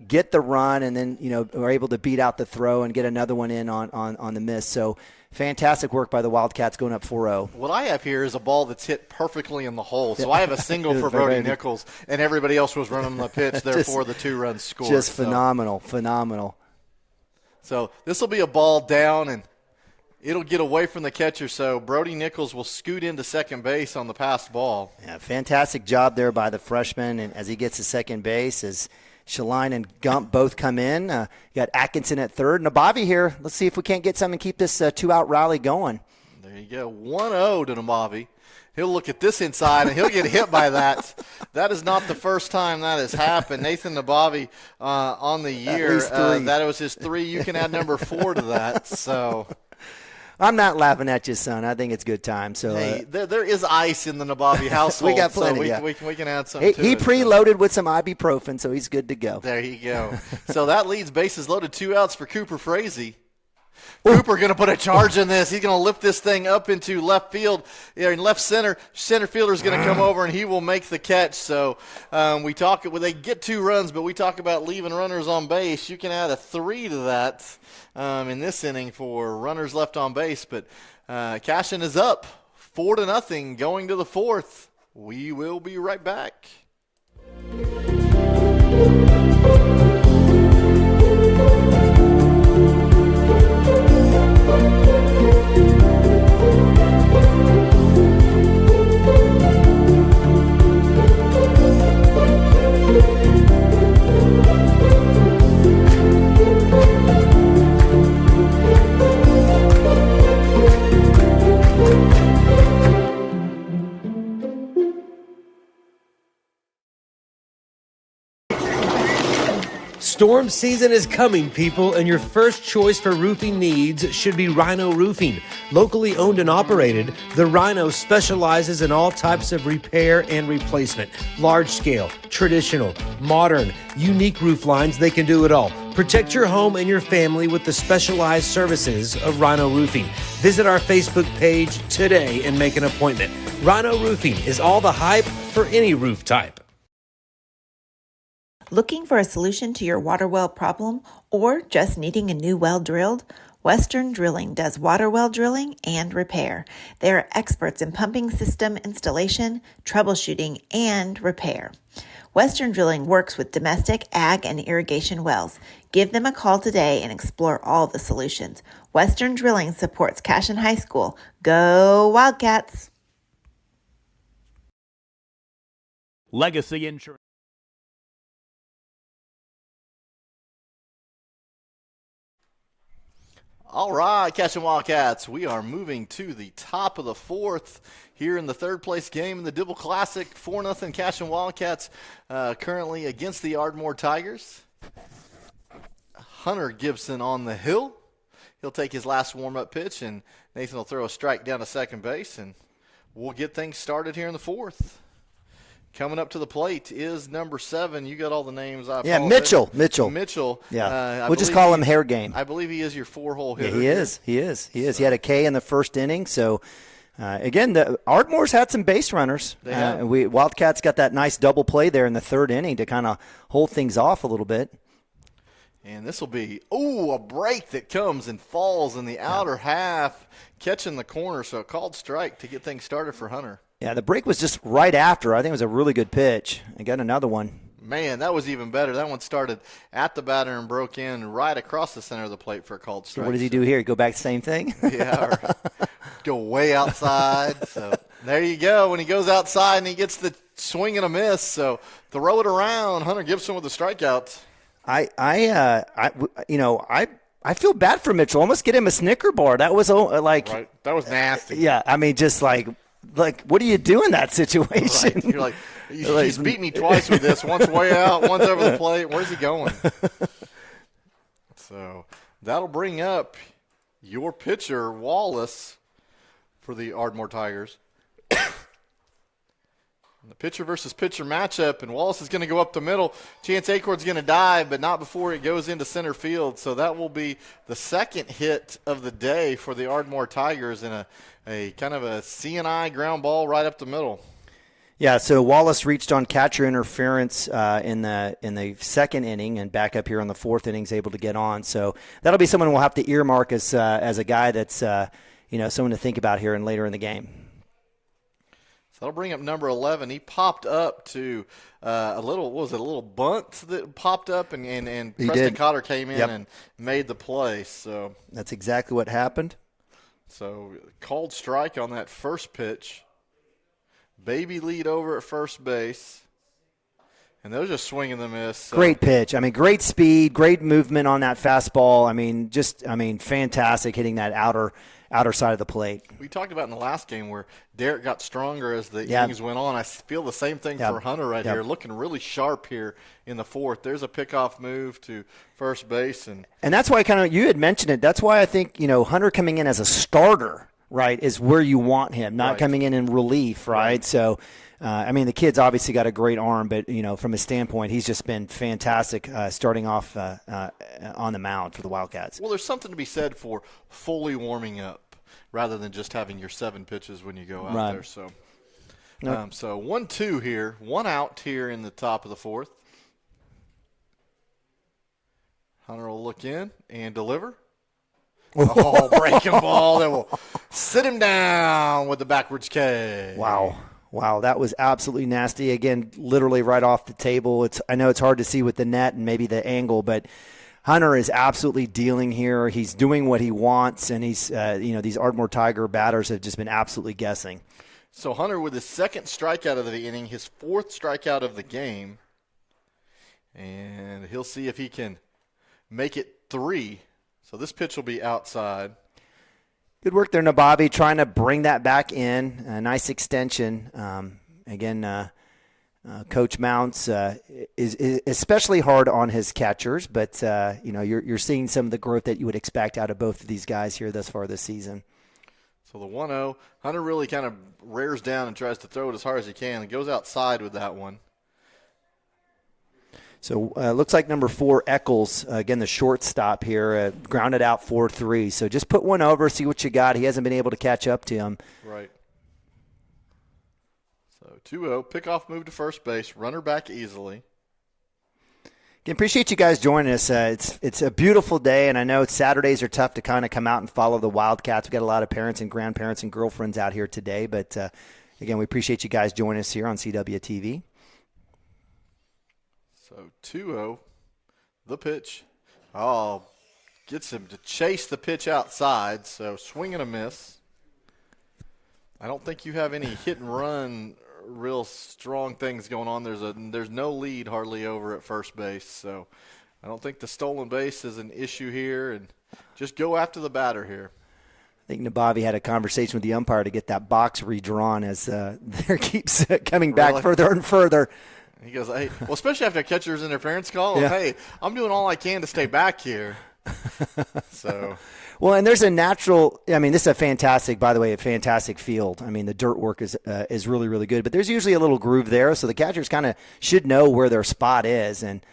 get the run and then are able to beat out the throw and get another one in on the miss. So fantastic work by the Wildcats going up 4-0. What I have here is a ball that's hit perfectly in the hole. So I have a single for Brody Nichols, and everybody else was running the pitch. Therefore, the 2 runs scored. Just phenomenal. So this will be a ball down, and it'll get away from the catcher, so Brody Nichols will scoot into second base on the passed ball. Yeah, fantastic job there by the freshman, and as he gets to second base, as Shaline and Gump both come in. You got Atkinson at third. Nabavi here. Let's see if we can't get something and keep this 2-out rally going. There you go, 1-0 to Nabavi. He'll look at this inside, and he'll get hit by that. That is not the first time that has happened. Nathan Nabavi on the year. That was his 3. You can add number 4 to that, so – I'm not laughing at you, son. I think it's good time. So hey, there is ice in the Nabavi household. We got plenty. So we can add something to it. He preloaded with some ibuprofen, so he's good to go. There you go. So that leads bases loaded, 2 outs for Cooper Frazee. Cooper going to put a charge in this. He's going to lift this thing up into left field, in left center. Center fielder is going to come over, and he will make the catch. So they get 2 runs, but we talk about leaving runners on base. You can add a 3 to that in this inning for runners left on base. But Cashion is up 4-0 going to the 4th. We will be right back. Storm season is coming, people, and your first choice for roofing needs should be Rhino Roofing. Locally owned and operated, the Rhino specializes in all types of repair and replacement. Large scale, traditional, modern, unique roof lines, they can do it all. Protect your home and your family with the specialized services of Rhino Roofing. Visit our Facebook page today and make an appointment. Rhino Roofing is all the hype for any roof type. Looking for a solution to your water well problem or just needing a new well drilled? Western Drilling does water well drilling and repair. They are experts in pumping system installation, troubleshooting, and repair. Western Drilling works with domestic, ag, and irrigation wells. Give them a call today and explore all the solutions. Western Drilling supports Cashion High School. Go Wildcats! Legacy Insurance. All right, Cashion Wildcats, we are moving to the top of the fourth here in the third place game in the Dibble Classic. 4-0 Cashion Wildcats currently against the Ardmore Tigers. Hunter Gibson on the hill. He'll take his last warm-up pitch, and Nathan will throw a strike down to second base, and we'll get things started here in the fourth. Coming up to the plate is number 7. You got all the names. Mitchell. Yeah. We'll just call him Hair Game. I believe he is your 4-hole hitter. Yeah, he is. He had a K in the first inning. So, again, the Ardmore's had some base runners. Wildcats got that nice double play there in the third inning to kind of hold things off a little bit. And this will be, a break that comes and falls in the outer half, catching the corner. So a called strike to get things started for Hunter. Yeah, the break was just right after. I think it was a really good pitch. I got another one. Man, that was even better. That one started at the batter and broke in right across the center of the plate for a called strike. So what does he do here? Go back the same thing? Yeah, or go way outside. So there you go. When he goes outside and he gets the swing and a miss. So throw it around. Hunter Gibson with the strikeouts. I feel bad for Mitchell. Almost get him a Snicker bar. That was right. That was nasty. Yeah, I mean, just like what do you do in that situation? Right. You're like, he's beat me twice with this. Once way out, once over the plate. Where's he going? So that'll bring up your pitcher, Wallace, for the Ardmore Tigers. The pitcher versus pitcher matchup, and Wallace is going to go up the middle. Chance Acorn's going to dive, but not before it goes into center field. So that will be the second hit of the day for the Ardmore Tigers in a kind of a CNI ground ball right up the middle. Yeah, so Wallace reached on catcher interference in the second inning, and back up here in the fourth inning is able to get on. So that'll be someone we'll have to earmark as a guy that's someone to think about here and later in the game. So that'll bring up number 11. He popped up to a little bunt that popped up, and Preston Cotter came in and made the play. So that's exactly what happened. So called strike on that first pitch. Baby lead over at first base. And they're just swinging the miss. So. Great pitch. I mean, great speed, great movement on that fastball. I mean, fantastic hitting that outer side of the plate. We talked about in the last game where Derek got stronger as the innings went on. I feel the same thing for Hunter right here. Looking really sharp here in the fourth. There's a pickoff move to first base. And that's why you had mentioned it. That's why I think, Hunter coming in as a starter, right, is where you want him, not coming in relief, right? So, the kid's obviously got a great arm, but, from his standpoint, he's just been fantastic starting off on the mound for the Wildcats. Well, there's something to be said for fully warming up rather than just having your 7 pitches when you go out there. So, so 1-2 here, 1 out here in the top of the fourth. Hunter will look in and deliver. Breaking ball that will sit him down with the backwards K. Wow, that was absolutely nasty. Again, literally right off the table. I know it's hard to see with the net and maybe the angle, but Hunter is absolutely dealing here. He's doing what he wants, and he's these Ardmore Tiger batters have just been absolutely guessing. So Hunter with his second strikeout of the inning, his 4th strikeout of the game, and he'll see if he can make it 3. So this pitch will be outside. Good work there, Nabavi, trying to bring that back in. A nice extension. Coach Mounts is especially hard on his catchers, but you're seeing some of the growth that you would expect out of both of these guys here thus far this season. So the 1-0, Hunter really kind of rears down and tries to throw it as hard as he can and goes outside with that one. So looks like number 4, Eccles, again, the shortstop here, grounded out 4-3. So just put one over, see what you got. He hasn't been able to catch up to him. Right. So 2-0, pickoff move to first base, runner back easily. Again, appreciate you guys joining us. It's a beautiful day, and I know Saturdays are tough to kind of come out and follow the Wildcats. We've got a lot of parents and grandparents and girlfriends out here today, but again, we appreciate you guys joining us here on CWTV. So 2-0, the pitch. Oh, gets him to chase the pitch outside, so swing and a miss. I don't think you have any hit and run, real strong things going on. There's no lead hardly over at first base, so I don't think the stolen base is an issue here, and just go after the batter here. I think Nabavi had a conversation with the umpire to get that box redrawn as there keeps coming back further and further. He goes, hey, well, especially after a catcher's interference call, Yeah. Hey, I'm doing all I can to stay back here. So, well, and there's a natural. I mean, this is a fantastic field. I mean, the dirt work is really, really good. But there's usually a little groove there, so the catchers kind of should know where their spot is. And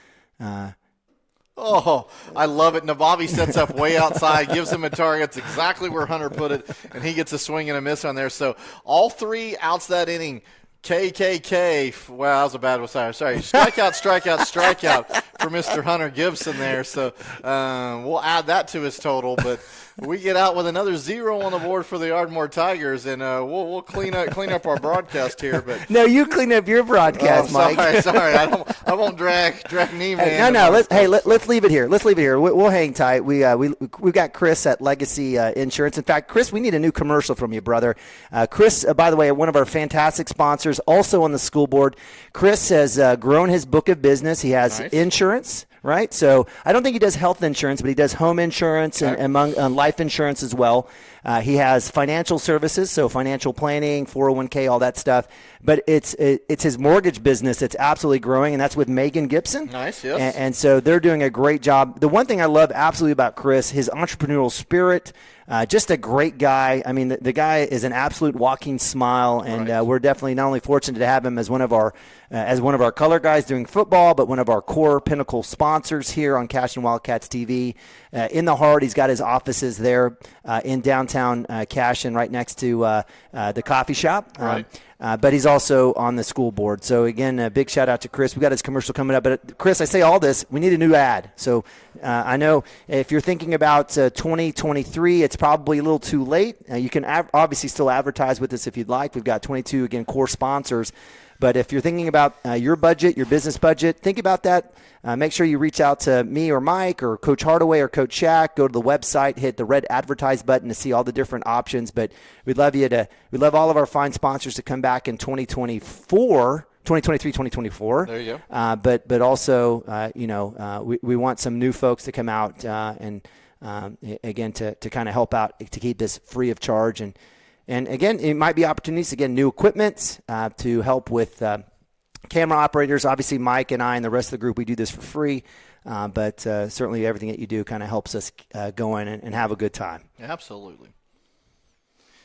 oh, I love it. Nabavi sets up way outside, gives him a target. It's exactly where Hunter put it, and he gets a swing and a miss on there. So all 3 outs that inning. KKK. Wow, that was a bad one. Sorry. Strikeout for Mr. Hunter Gibson there. So we'll add that to his total. But we get out with another 0 on the board for the Ardmore Tigers, and we'll clean up our broadcast here. But no, you clean up your broadcast, Mike. Sorry. I won't drag me. Let's leave it here. We'll hang tight. We've got Chris at Legacy Insurance. In fact, Chris, we need a new commercial from you, brother. Chris, by the way, one of our fantastic sponsors, also on the school board. Chris has grown his book of business. He has insurance, right? So I don't think he does health insurance, but he does home insurance and among life insurance as well. He has financial services, so financial planning, 401k, all that stuff. But it's his mortgage business that's absolutely growing, and that's with Megan Gibson. Nice, yes. And so they're doing a great job. The one thing I love absolutely about Chris, his entrepreneurial spirit, just a great guy. I mean, the guy is an absolute walking smile, and we're definitely not only fortunate to have him as one of our color guys doing football, but one of our core pinnacle sponsors here on Cashion Wildcats TV. In the heart, he's got his offices there in downtown Cashion, right next to the coffee shop. But he's also on the school board. So, again, a big shout-out to Chris. We got his commercial coming up. But, Chris, I say all this, we need a new ad. So, I know if you're thinking about 2023, it's probably a little too late. You can obviously still advertise with us if you'd like. We've got 22, again, core sponsors. But if you're thinking about your budget, your business budget, think about that. Make sure you reach out to me or Mike or Coach Hardaway or Coach Shack. Go to the website, hit the red advertise button to see all the different options. But we'd love all of our fine sponsors to come back in 2024. 2023, 2024. There you go. But also, we want some new folks to come out and again to kind of help out to keep this free of charge. And again, it might be opportunities to get new equipment to help with camera operators. Obviously, Mike and I and the rest of the group, we do this for free. But certainly everything that you do kind of helps us go in and have a good time. Absolutely.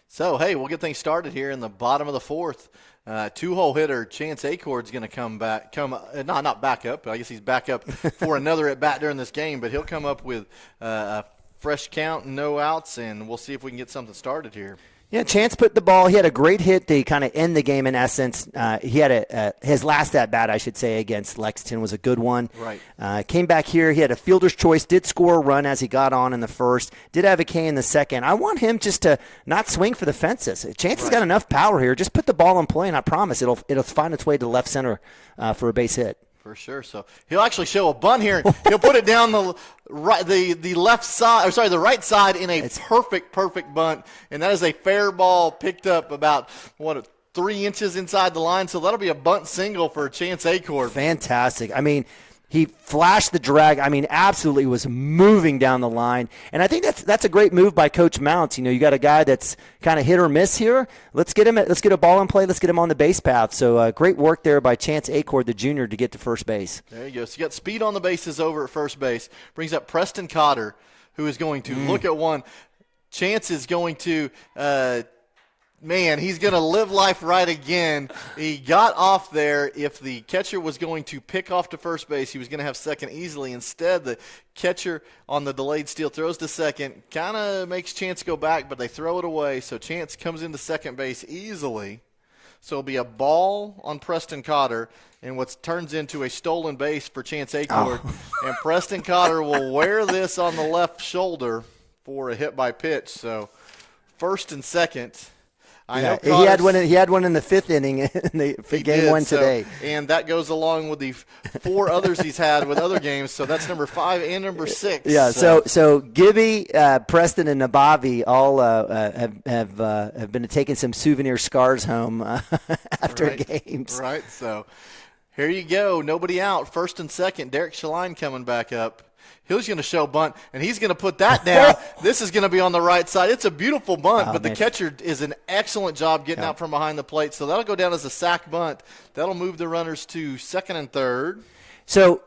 So, hey, we'll get things started here in the bottom of the 4th. 2-hole hitter Chance Acord's going to not back up. I guess he's back up for another at bat during this game, but he'll come up with a fresh count, no outs, and we'll see if we can get something started here. Yeah, Chance put the ball. He had a great hit to kind of end the game in essence. He had his last at bat, I should say, against Lexington was a good one. Right. Came back here. He had a fielder's choice. Did score a run as he got on in the first. Did have a K in the second. I want him just to not swing for the fences. Chance has got enough power here. Just put the ball in play, and I promise it'll find its way to left center for a base hit. For sure. So he'll actually show a bunt here. He'll put it down the left side, the right side in a perfect bunt, and that is a fair ball picked up about 3 inches inside the line. So that'll be a bunt single for Chance Acord. Fantastic. I mean, He flashed the drag. I mean, absolutely was moving down the line. And I think that's a great move by Coach Mounts. You got a guy that's kind of hit or miss here. Let's get a ball in play. Let's get him on the base path. So great work there by Chance Acord, the junior, to get to first base. There you go. So you got speed on the bases over at first base. Brings up Preston Cotter, who is going to look at one. Chance is going to he's going to live life right again. He got off there. If the catcher was going to pick off to first base, he was going to have second easily. Instead, the catcher on the delayed steal throws to second, kind of makes Chance go back, but they throw it away. So Chance comes into second base easily. So it'll be a ball on Preston Cotter and what turns into a stolen base for Chance Acord. And Preston Cotter will wear this on the left shoulder for a hit by pitch. So first and second. He had one in the fifth inning in game one today. And that goes along with the 4 others he's had with other games. So that's number 5 and number 6. Yeah. So Gibby, Preston, and Nabavi all have been taking some souvenir scars home after games. Right. So here you go. Nobody out. First and second. Derek Shaline coming back up. He's going to show bunt, and he's going to put that down. This is going to be on the right side. It's a beautiful bunt, but the catcher is an excellent job getting out from behind the plate. So that'll go down as a sack bunt. That'll move the runners to second and third. So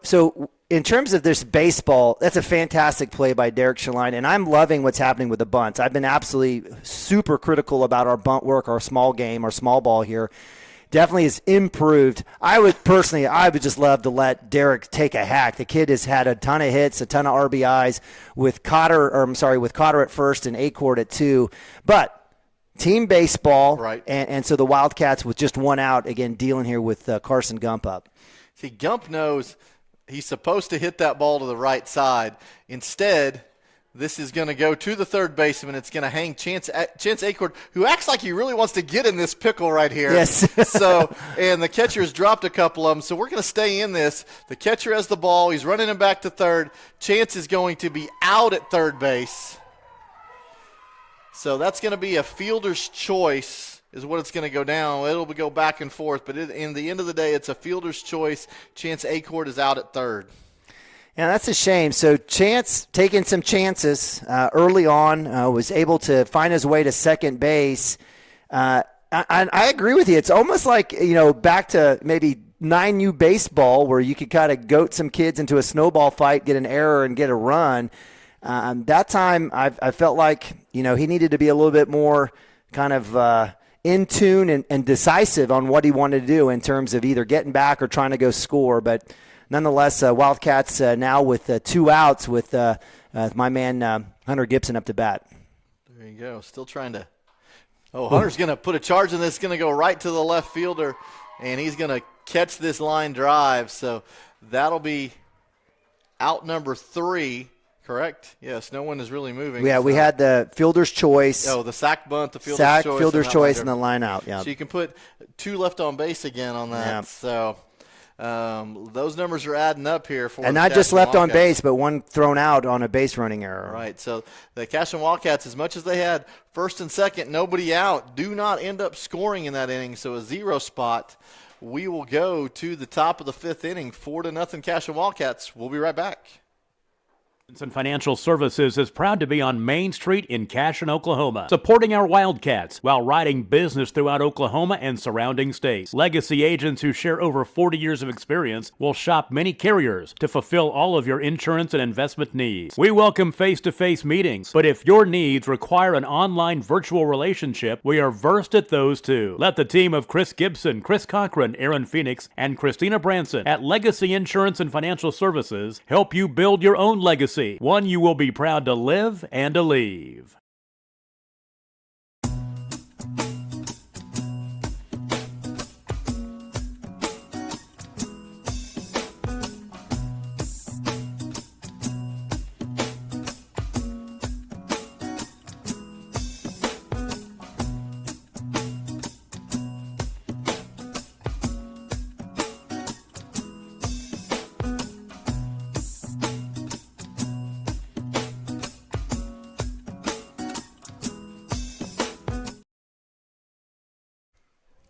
in terms of this baseball, that's a fantastic play by Derek Shaline, and I'm loving what's happening with the bunts. I've been absolutely super critical about our bunt work, our small game, our small ball here. Definitely has improved. I would just love to let Derek take a hack. The kid has had a ton of hits, a ton of RBIs with Cotter at first and Acord at 2. But team baseball, right. And so the Wildcats with just one out, again, dealing here with Carson Gump up. See, Gump knows he's supposed to hit that ball to the right side. Instead, this is going to go to the third baseman. It's going to hang Chance Acord, who acts like he really wants to get in this pickle right here. Yes. And the catcher has dropped a couple of them, so we're going to stay in this. The catcher has the ball. He's running him back to third. Chance is going to be out at third base. So that's going to be a fielder's choice is what it's going to go down. It'll go back and forth, but in the end of the day, it's a fielder's choice. Chance Acord is out at third. Yeah, that's a shame. So Chance taking some chances early on, was able to find his way to second base. I agree with you. It's almost like, back to maybe 9U baseball where you could kind of goat some kids into a snowball fight, get an error, and get a run. That time I felt like, he needed to be a little bit more kind of in tune and decisive on what he wanted to do in terms of either getting back or trying to go score. But nonetheless, Wildcats now with 2 outs with my man Hunter Gibson up to bat. There you go. Still trying to – Hunter's going to put a charge in this. Going to go right to the left fielder, and he's going to catch this line drive. So that'll be out number 3, correct? Yes, no one is really moving. Yeah, we had the fielder's choice. The sack bunt, the fielder's choice. Fielder's choice, and the line out. Yeah. So you can put 2 left on base again on that. Yeah. So – those numbers are adding up here for and not just left on base, but one thrown out on a base running error. Right. So the Cashion Wildcats, as much as they had first and second, nobody out, do not end up scoring in that inning. So a 0 spot. We will go to the top of the 5th inning, 4-0 Cashion Wildcats. We'll be right back. And Financial Services is proud to be on Main Street in Cashion, Oklahoma, supporting our Wildcats while writing business throughout Oklahoma and surrounding states. Legacy agents who share over 40 years of experience will shop many carriers to fulfill all of your insurance and investment needs. We welcome face-to-face meetings, but if your needs require an online virtual relationship, we are versed at those too. Let the team of Chris Gibson, Chris Cochran, Aaron Phoenix, and Christina Branson at Legacy Insurance and Financial Services help you build your own legacy. One you will be proud to live and to leave.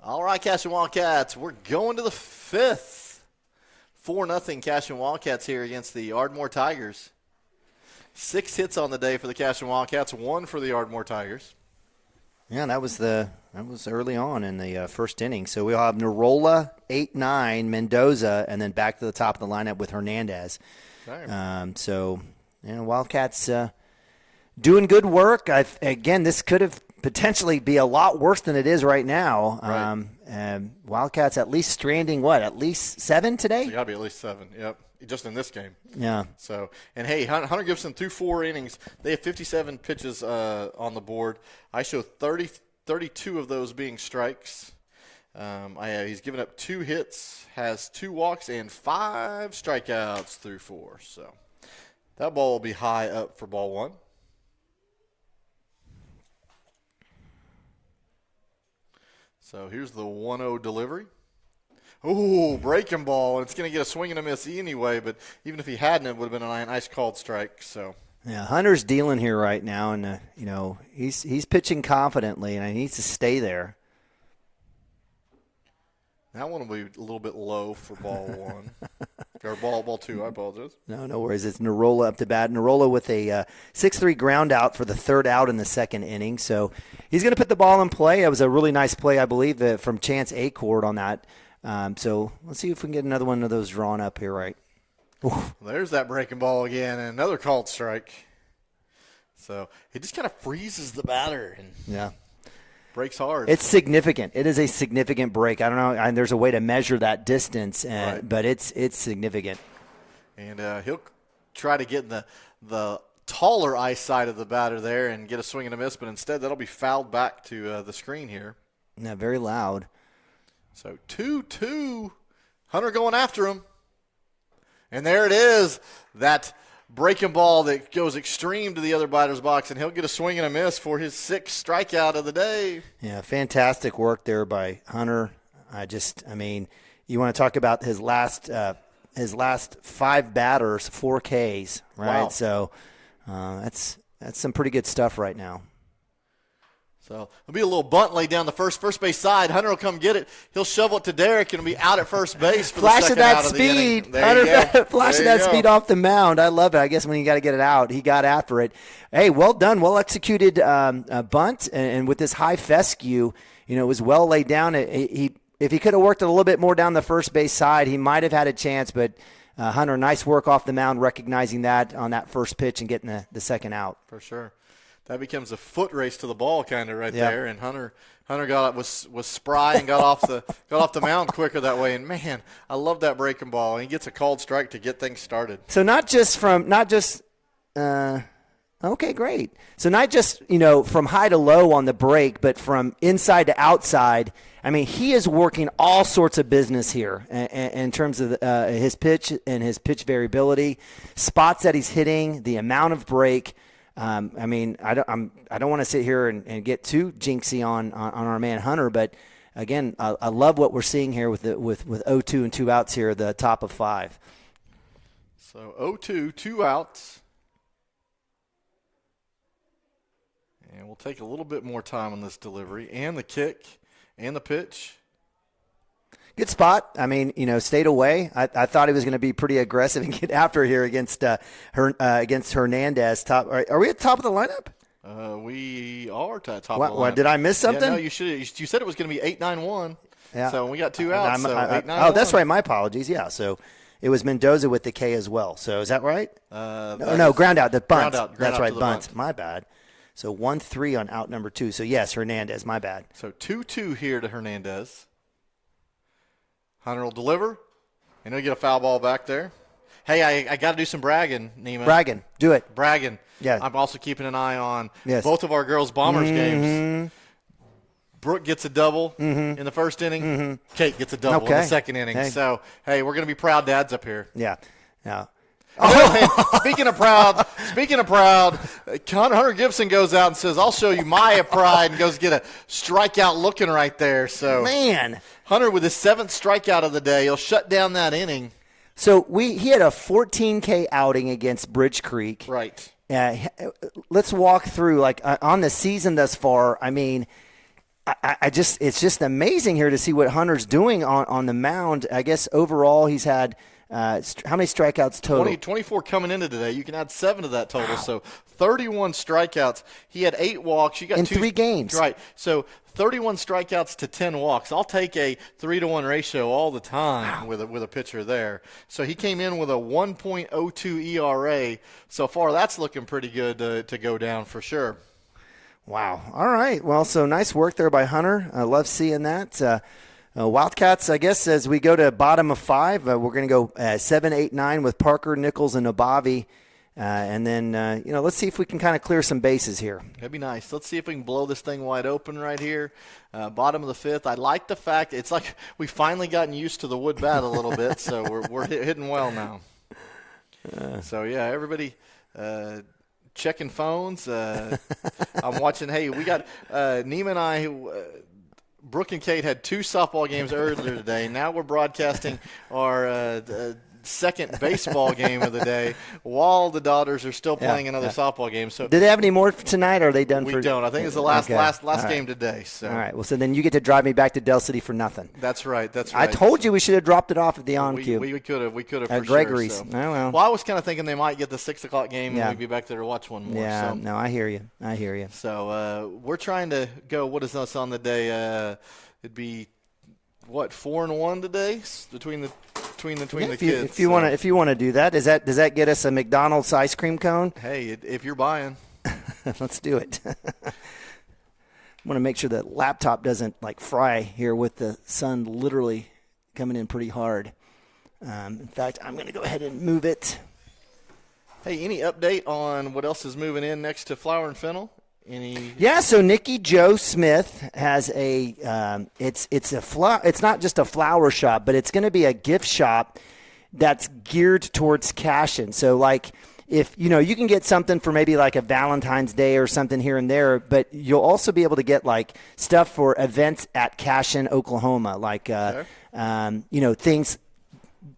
All right, Cashion Wildcats, we're going to the 5th 4-0 Cashion Wildcats here against the Ardmore Tigers. 6 hits on the day for the Cashion Wildcats, 1 for the Ardmore Tigers. Yeah, that was early on in the first inning. So we'll have Narola, 8-9, Mendoza, and then back to the top of the lineup with Hernandez. Okay. So, Wildcats doing good work. Again, this could have potentially be a lot worse than it is right now. Right. Wildcats at least stranding, at least 7 today? It's got to be at least 7, yep, just in this game. Yeah. So, and hey, Hunter Gibson threw 4 innings. They have 57 pitches on the board. I show 32 of those being strikes. He's given up 2 hits, has 2 walks, and 5 strikeouts through 4. So that ball will be high up for ball 1. So here's the 1-0 delivery. Ooh, breaking ball. It's going to get a swing and a miss anyway, but even if he hadn't, it would have been a nice called strike. So yeah, Hunter's dealing here right now, and he's pitching confidently, and he needs to stay there. That one will be a little bit low for ball 1. Or ball 2, I apologize. No worries. It's Narola up to bat. Narola with a 6-3 ground out for the 3rd out in the 2nd inning. So he's going to put the ball in play. It was a really nice play, I believe, from Chance Acord on that. So let's see if we can get another one of those drawn up here, right? Oof. There's that breaking ball again, and another called strike. So it just kind of freezes the batter. And yeah. Breaks hard. It's significant. It is a significant break. I don't know. And there's a way to measure that distance, right. But it's significant. And he'll try to get in the taller eyesight of the batter there and get a swing and a miss, but instead that'll be fouled back to the screen here. Yeah, very loud. So 2-2. Hunter going after him. And there it is. That breaking ball that goes extreme to the other batter's box, and he'll get a swing and a miss for his 6th strikeout of the day. Yeah, fantastic work there by Hunter. You want to talk about his last 5 batters, 4 Ks, right? Wow. So that's some pretty good stuff right now. So there'll be a little bunt laid down the first base side. Hunter will come get it. He'll shovel it to Derek and it'll be out at first base for Flashing the second that out of the inning. speed. There you go. Flashing that speed off the mound. I love it. I guess when you got to get it out, he got after it. Hey, well done. Well executed bunt. And with this high fescue, it was well laid down. If he could have worked it a little bit more down the first base side, he might have had a chance. But Hunter, nice work off the mound, recognizing that on that first pitch and getting the second out. For sure. That becomes a foot race to the ball kind of there, and Hunter was spry and got off the mound quicker that way. And man, I love that breaking ball. And he gets a called strike to get things started. So okay, great. So not just from high to low on the break, but from inside to outside. I mean, he is working all sorts of business here in terms of his pitch and his pitch variability, spots that he's hitting, the amount of break. I don't want to sit here and get too jinxy on our man Hunter, but again, I love what we're seeing here with 0-2 and 2 outs here, the top of 5. So 0-2, 2 outs, and we'll take a little bit more time on this delivery and the kick and the pitch. Good spot. Stayed away. I thought he was going to be pretty aggressive and get after here against Hernandez. Are we at the top of the lineup? We are at the top of the lineup. Did I miss something? Yeah, no, you should. You said it was going to be 8-9-1. Yeah. So we got 2 outs. So 8-9-1. Oh, that's right. My apologies. Yeah. So it was Mendoza with the K as well. So is that right? No, ground out. The bunt. That's right. Bunt. My bad. So 1-3 on out number 2. So yes, Hernandez. My bad. So 2-2 here to Hernandez. Hunter will deliver, and he'll get a foul ball back there. Hey, I got to do some bragging, Nima. Bragging. Do it. Bragging. Yeah. I'm also keeping an eye on both of our girls' Bombers games. Brooke gets a double in the first inning. Kate gets a double in the second inning. Hey. So, hey, we're going to be proud dads up here. Yeah. Yeah. Speaking of proud, Hunter Gibson goes out and says, "I'll show you my pride," and goes get a strikeout looking right there. So, man, Hunter with his 7th strikeout of the day, he'll shut down that inning. So he had a 14K outing against Bridge Creek. Right. Let's walk through on the season thus far. I mean, it's just amazing here to see what Hunter's doing on the mound. I guess overall he's had How many strikeouts total? 24 coming into today. You can add 7 to that total. Wow. So 31 strikeouts. He had 8 walks. You got in 3 games. Right. So 31 strikeouts to 10 walks. I'll take a 3-to-1 ratio all the time with a pitcher there. So he came in with a 1.02 ERA. So far, that's looking pretty good to go down for sure. Wow. All right. Well, so nice work there by Hunter. I love seeing that. Wildcats, I guess, as we go to bottom of 5, we're going to go 7, 8, 9 with Parker, Nichols, and Abavi. And then, let's see if we can kind of clear some bases here. That'd be nice. Let's see if we can blow this thing wide open right here. Bottom of the 5th. I like the fact it's like we've finally gotten used to the wood bat a little bit, so we're hitting well now. So, yeah, everybody checking phones. I'm watching. Hey, we got Neiman and I Brooke and Kate had 2 softball games earlier today. Now we're broadcasting our second baseball game of the day while the daughters are still playing another softball game. So, do they have any more tonight, or are they done? We don't. I think it's the last game today. So. All right. Well, so then you get to drive me back to Del City for nothing. That's right. I told you we should have dropped it off at the on-cue. We could have. We could have at Gregory's. Sure, so. Oh, well, I was kind of thinking they might get the 6 o'clock game and we'd be back there to watch one more. Yeah. So. No, I hear you. So we're trying to go. What is us on the day? It'd be 4-1 today between the kids. If you want to do that, does that get us a McDonald's ice cream cone? Hey, if you're buying, let's do it. I want to make sure that laptop doesn't fry here with the sun literally coming in pretty hard. In fact, I'm going to go ahead and move it. Hey, any update on what else is moving in next to Flower and Fennel? Yeah, so Nikki Jo Smith has it's not just a flower shop, but it's going to be a gift shop that's geared towards Cashion. So if you can get something for maybe a Valentine's Day or something here and there, but you'll also be able to get stuff for events at Cashion, Oklahoma, things.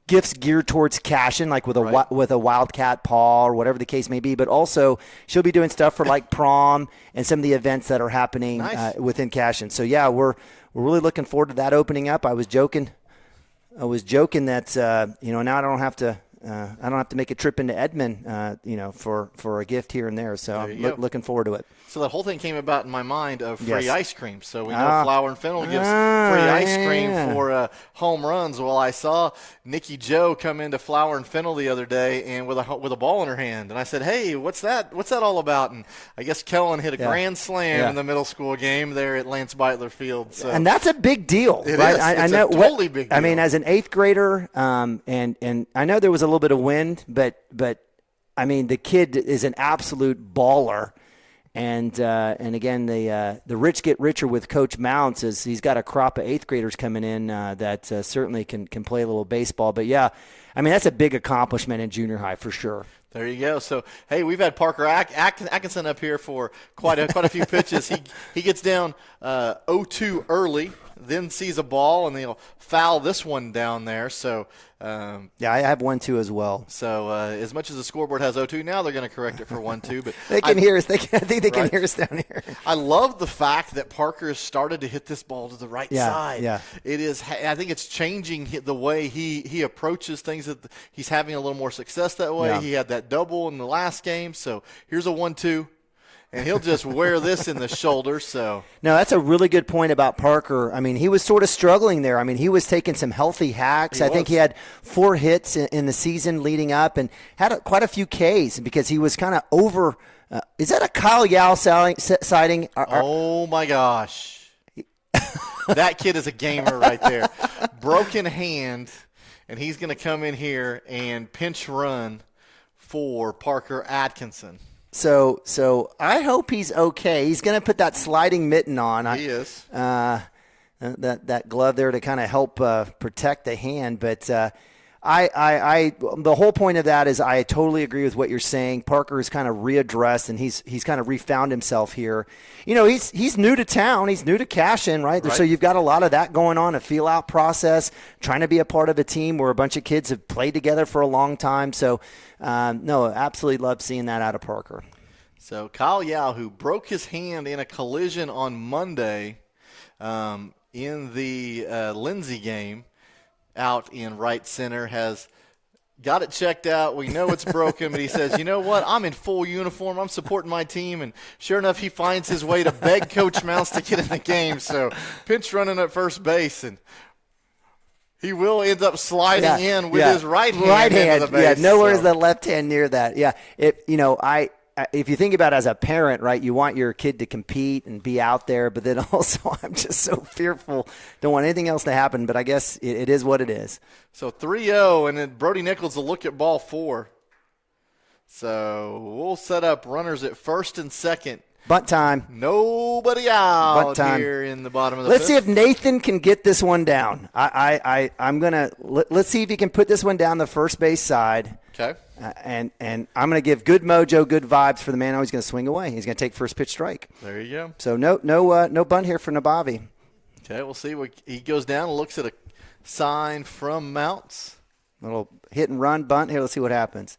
Gifts geared towards Cashion, with a Wildcat paw or whatever the case may be. But also, she'll be doing stuff for prom and some of the events that are happening within Cashion. So yeah, we're really looking forward to that opening up. I was joking that now I don't have to make a trip into Edmond, for a gift here and there. So I'm looking forward to it. So that whole thing came about in my mind of free ice cream. So we know Flower and Fennel gives free ice cream for home runs. Well, I saw Nikki Jo come into Flower and Fennel the other day and with a ball in her hand, and I said, "Hey, what's that? What's that all about?" And I guess Kellen hit a grand slam in the middle school game there at Lance Beitler Field. So. And that's a big deal, right? I know, a totally big deal. I mean, as an 8th grader, and I know there was a little bit of wind, but I mean, the kid is an absolute baller. And again, the rich get richer with Coach Mounts as he's got a crop of 8th graders coming in that certainly can play a little baseball. But yeah, I mean, that's a big accomplishment in junior high for sure. There you go. So, hey, we've had Parker Atkinson up here for quite a few pitches. He gets down 0-2 early, then sees a ball, and he'll foul this one down there. So, I have 1-2 as well. So, as much as the scoreboard has 0-2, now they're going to correct it for 1-2. But they can hear us. I think they can hear us down here. I love the fact that Parker has started to hit this ball to the right side. Yeah. It is. I think it's changing the way he approaches things. That he's having a little more success that way. Yeah. He had that double in the last game. So here's a 1-2. And he'll just wear this in the shoulder. So no, that's a really good point about Parker. I mean, he was sort of struggling there. I mean, he was taking some healthy hacks. I think he had 4 hits in the season leading up and had quite a few Ks because he was kind of over. Is that a Kyle Yao sighting? Oh, my gosh. That kid is a gamer right there. Broken hand, and he's going to come in here and pinch run for Parker Atkinson. So I hope he's okay. He's going to put that sliding mitten on. He is. That glove there to kind of help protect the hand. But I the whole point of that is I totally agree with what you're saying. Parker is kind of readdressed and he's kind of refound himself here. He's new to town. He's new to Cashion, right? So you've got a lot of that going on, a feel out process, trying to be a part of a team where a bunch of kids have played together for a long time. So no, absolutely love seeing that out of Parker. So Kyle Yao, who broke his hand in a collision on Monday in the Lindsay game out in right center, has got it checked out. We know it's broken, but he says, you know what? I'm in full uniform. I'm supporting my team. And sure enough, he finds his way to beg Coach Mounts to get in the game. So pinch running at first base, and he will end up sliding in with his right hand into the base. Yeah, nowhere is the left hand near that. Yeah, if you think about it as a parent, right, you want your kid to compete and be out there, but then also I'm just so fearful. Don't want anything else to happen, but I guess it is what it is. So 3-0, and then Brody Nichols will look at ball 4. So we'll set up runners at first and second. Bunt time. Nobody out Bunt time. Here in the bottom of the Let's fifth. see if Nathan can get this one down. Let's see if he can put this one down the first base side. Okay. And I'm going to give good mojo, good vibes for the man. He's going to swing away. He's going to take first pitch strike. There you go. So no bunt here for Nabavi. Okay, we'll see. He goes down and looks at a sign from Mounts. Little hit and run bunt here. Let's see what happens.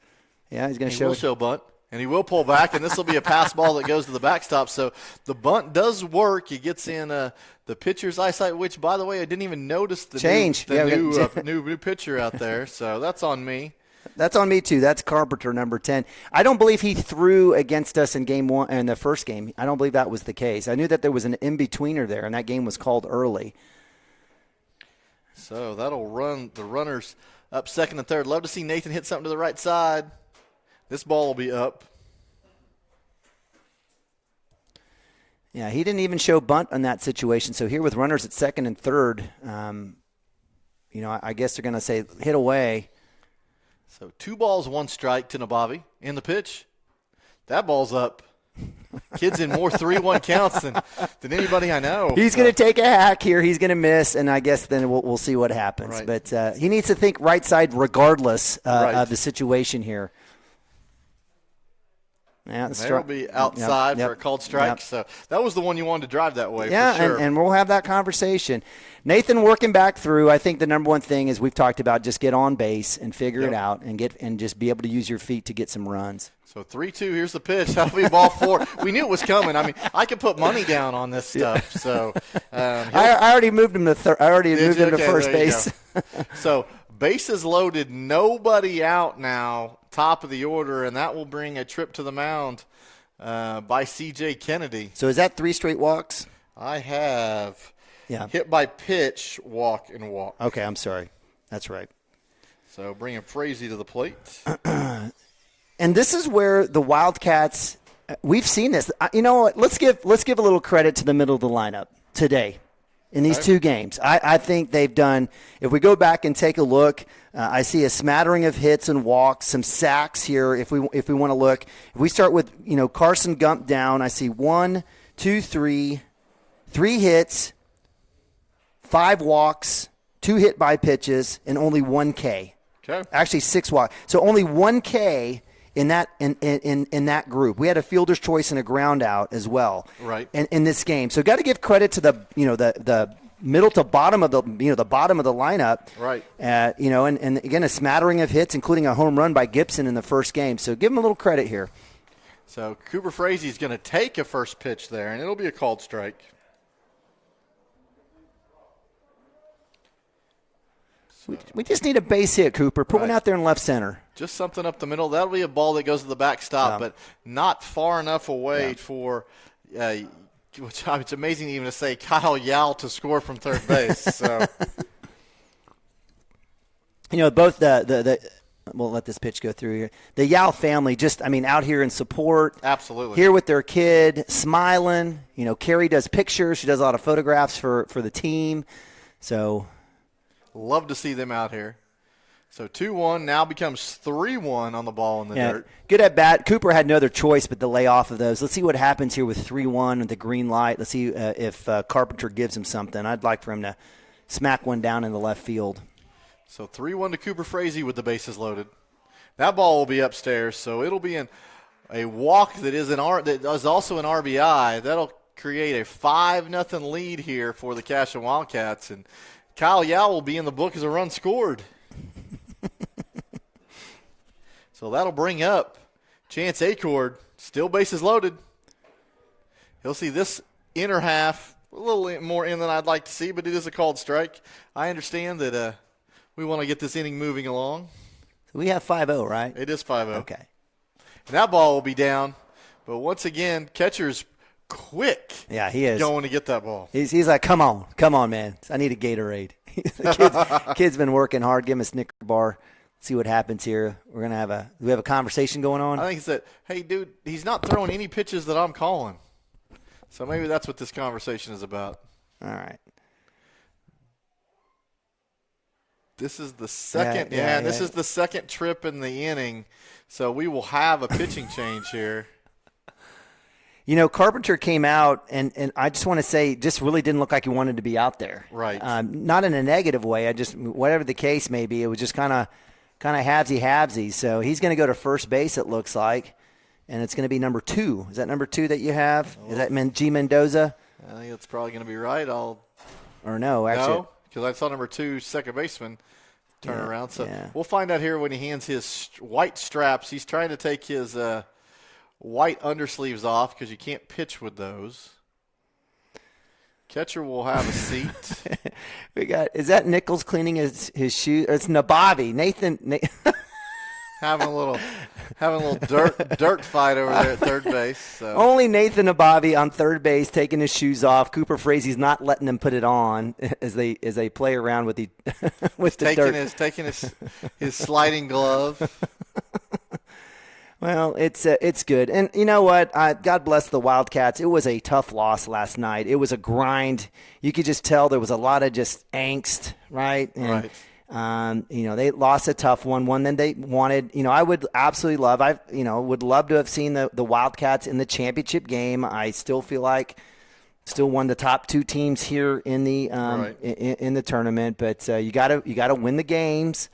Yeah, he's going to show. He will show bunt, and he will pull back, and this will be a pass ball that goes to the backstop. So the bunt does work. He gets in the pitcher's eyesight, which, by the way, I didn't even notice the new pitcher out there. So that's on me. That's on me, too. That's Carpenter, number 10. I don't believe he threw against us in game 1 in the first game. I don't believe that was the case. I knew that there was an in-betweener there, and that game was called early. So that'll run the runners up second and third. Love to see Nathan hit something to the right side. This ball will be up. Yeah, he didn't even show bunt on that situation. So here with runners at second and third, I guess they're going to say hit away. So 2 balls, 1 strike to Nabavi. In the pitch, that ball's up. Kid's in more 3-1 counts than anybody I know. He's going to take a hack here. He's going to miss, and I guess then we'll see what happens. Right. But he needs to think right side regardless of the situation here. Yeah, that'll be outside for a called strike. Yep. So that was the one you wanted to drive that way. Yeah, for sure. and we'll have that conversation. Nathan working back through. I think the number one thing is we've talked about just get on base and figure it out and just be able to use your feet to get some runs. So 3-2. Here's the pitch. That'll be ball 4. We knew it was coming. I mean, I could put money down on this stuff. So I already moved him to first base. So bases loaded, nobody out now. Top of the order, and that will bring a trip to the mound by C.J. Kennedy. So is that 3 straight walks? I have hit by pitch, walk, and walk. Okay, I'm sorry. That's right. So bringing Frazee to the plate. And this is where the Wildcats, we've seen this. You know what? Let's give a little credit to the middle of the lineup today. In these 2 games, I think they've done, if we go back and take a look, I see a smattering of hits and walks, some sacks here if we want to look. If we start with, Carson Gump down, I see 1, 2, 3 hits, 5 walks, 2 hit by pitches, and only 1 K. Okay. Actually 6 walks. So only 1 K in that group. We had a fielder's choice and a ground out as well. Right. In this game. So got to give credit to the middle to bottom of the bottom of the lineup. Right. And again a smattering of hits, including a home run by Gibson in the first game. So give him a little credit here. So Cooper Frazee is going to take a first pitch there, and it'll be a called strike. We just need a base hit, Cooper. Put one out there in left center. Just something up the middle. That'll be a ball that goes to the backstop, but not far enough away for which it's amazing even to say Kyle Yao to score from third base. So, both the we'll let this pitch go through here. The Yao family out here in support. Absolutely. Here with their kid, smiling. Carrie does pictures. She does a lot of photographs for the team. So love to see them out here. So 2-1 now becomes 3-1 on the ball in the dirt. Good at bat. Cooper had no other choice but to lay off of those. Let's see what happens here with 3-1 with the green light. Let's see if Carpenter gives him something. I'd like for him to smack one down in the left field. So 3-1 to Cooper Frazee with the bases loaded. That ball will be upstairs, so it'll be in a walk that is also an RBI. That'll create a 5-0 lead here for the Cashion Wildcats, and Kyle Yao will be in the book as a run scored. So that'll bring up Chance Acord, still bases loaded. He'll see this inner half, a little more in than I'd like to see, but it is a called strike. I understand that we want to get this inning moving along. We have 5-0, right? It is 5-0. Okay. And that ball will be down. But once again, catcher's quick. Yeah, he is. Going to get that ball. He's like, come on, man. I need a Gatorade. Kid's been working hard. Give him a Snicker bar. See what happens here. We're going to do we have a conversation going on? I think he said, hey, dude, he's not throwing any pitches that I'm calling. So maybe that's what this conversation is about. All right. This is the second. This is the second trip in the inning. So we will have a pitching change here. You know, Carpenter came out, and I just want to say, just really didn't look like he wanted to be out there. Right. Not in a negative way. Whatever the case may be, it was just kind of halvesy. So he's going to go to first base, it looks like, and it's going to be number 2. Is that number 2 that you have? Is that G. Mendoza? I think that's probably going to be right. No, actually. No, because I saw number 2, second baseman, turn around. So we'll find out here when he hands his white straps. He's trying to take his white undersleeves off because you can't pitch with those. Catcher will have a seat. Is that Nichols cleaning his shoes? It's Nabavi. Nathan having a little dirt fight over there at third base. So. Only Nathan Nabavi on third base taking his shoes off. Cooper Frazee's not letting him put it on as they play around with the dirt. Taking his sliding glove. Well, it's good. And you know what? God bless the Wildcats. It was a tough loss last night. It was a grind. You could just tell there was a lot of just angst, right? And, right. They lost a tough one then they wanted, I would absolutely would love to have seen the Wildcats in the championship game. I still feel like one of the top 2 teams here in the in the tournament, but you got to win the games.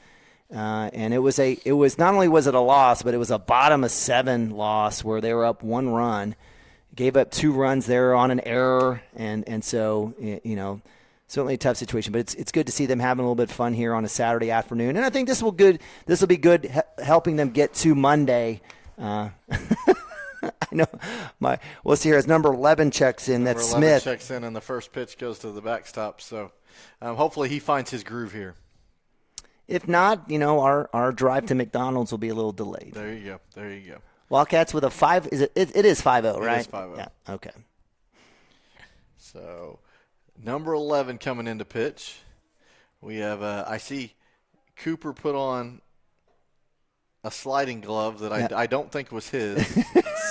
And it was not only was it a loss, but it was a bottom of 7 loss where they were up 1 run, gave up 2 runs there on an error, and so certainly a tough situation. But it's good to see them having a little bit of fun here on a Saturday afternoon, and I think this will be good helping them get to Monday. I know we'll see here as number 11 checks in. That's Smith checks in, and the first pitch goes to the backstop. So hopefully he finds his groove here. If not, our drive to McDonald's will be a little delayed. There you go. Wildcats with a 5. It is 5-0, right? It is 5-0. Yeah. Okay. So, number 11 coming into pitch. We have I see Cooper put on a sliding glove that I don't think was his.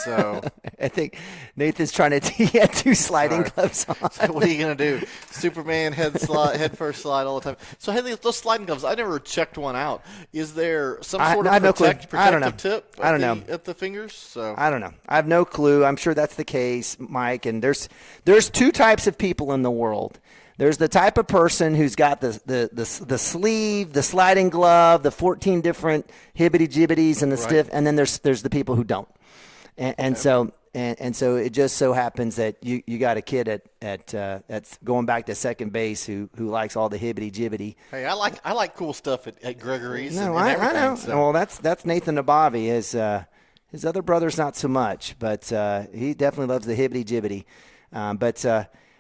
So I think Nathan's trying to. He had 2 sliding gloves on. So what are you gonna do? Superman head first slide all the time. So those sliding gloves, I never checked one out. Is there some sort of protective tip? I don't know at the fingers. So I don't know. I have no clue. I'm sure that's the case, Mike. And there's 2 types of people in the world. There's the type of person who's got the sleeve, the sliding glove, the 14 different hibbity-jibbities and the stiff, and then there's the people who don't. And so it just so happens that you got a kid that's going back to second base who likes all the hibbity-jibbity. Hey, I like cool stuff at Gregory's. No, and I know. So. Well, that's Nathan Nabavi. His other brother's not so much, but he definitely loves the hibbity-jibbity.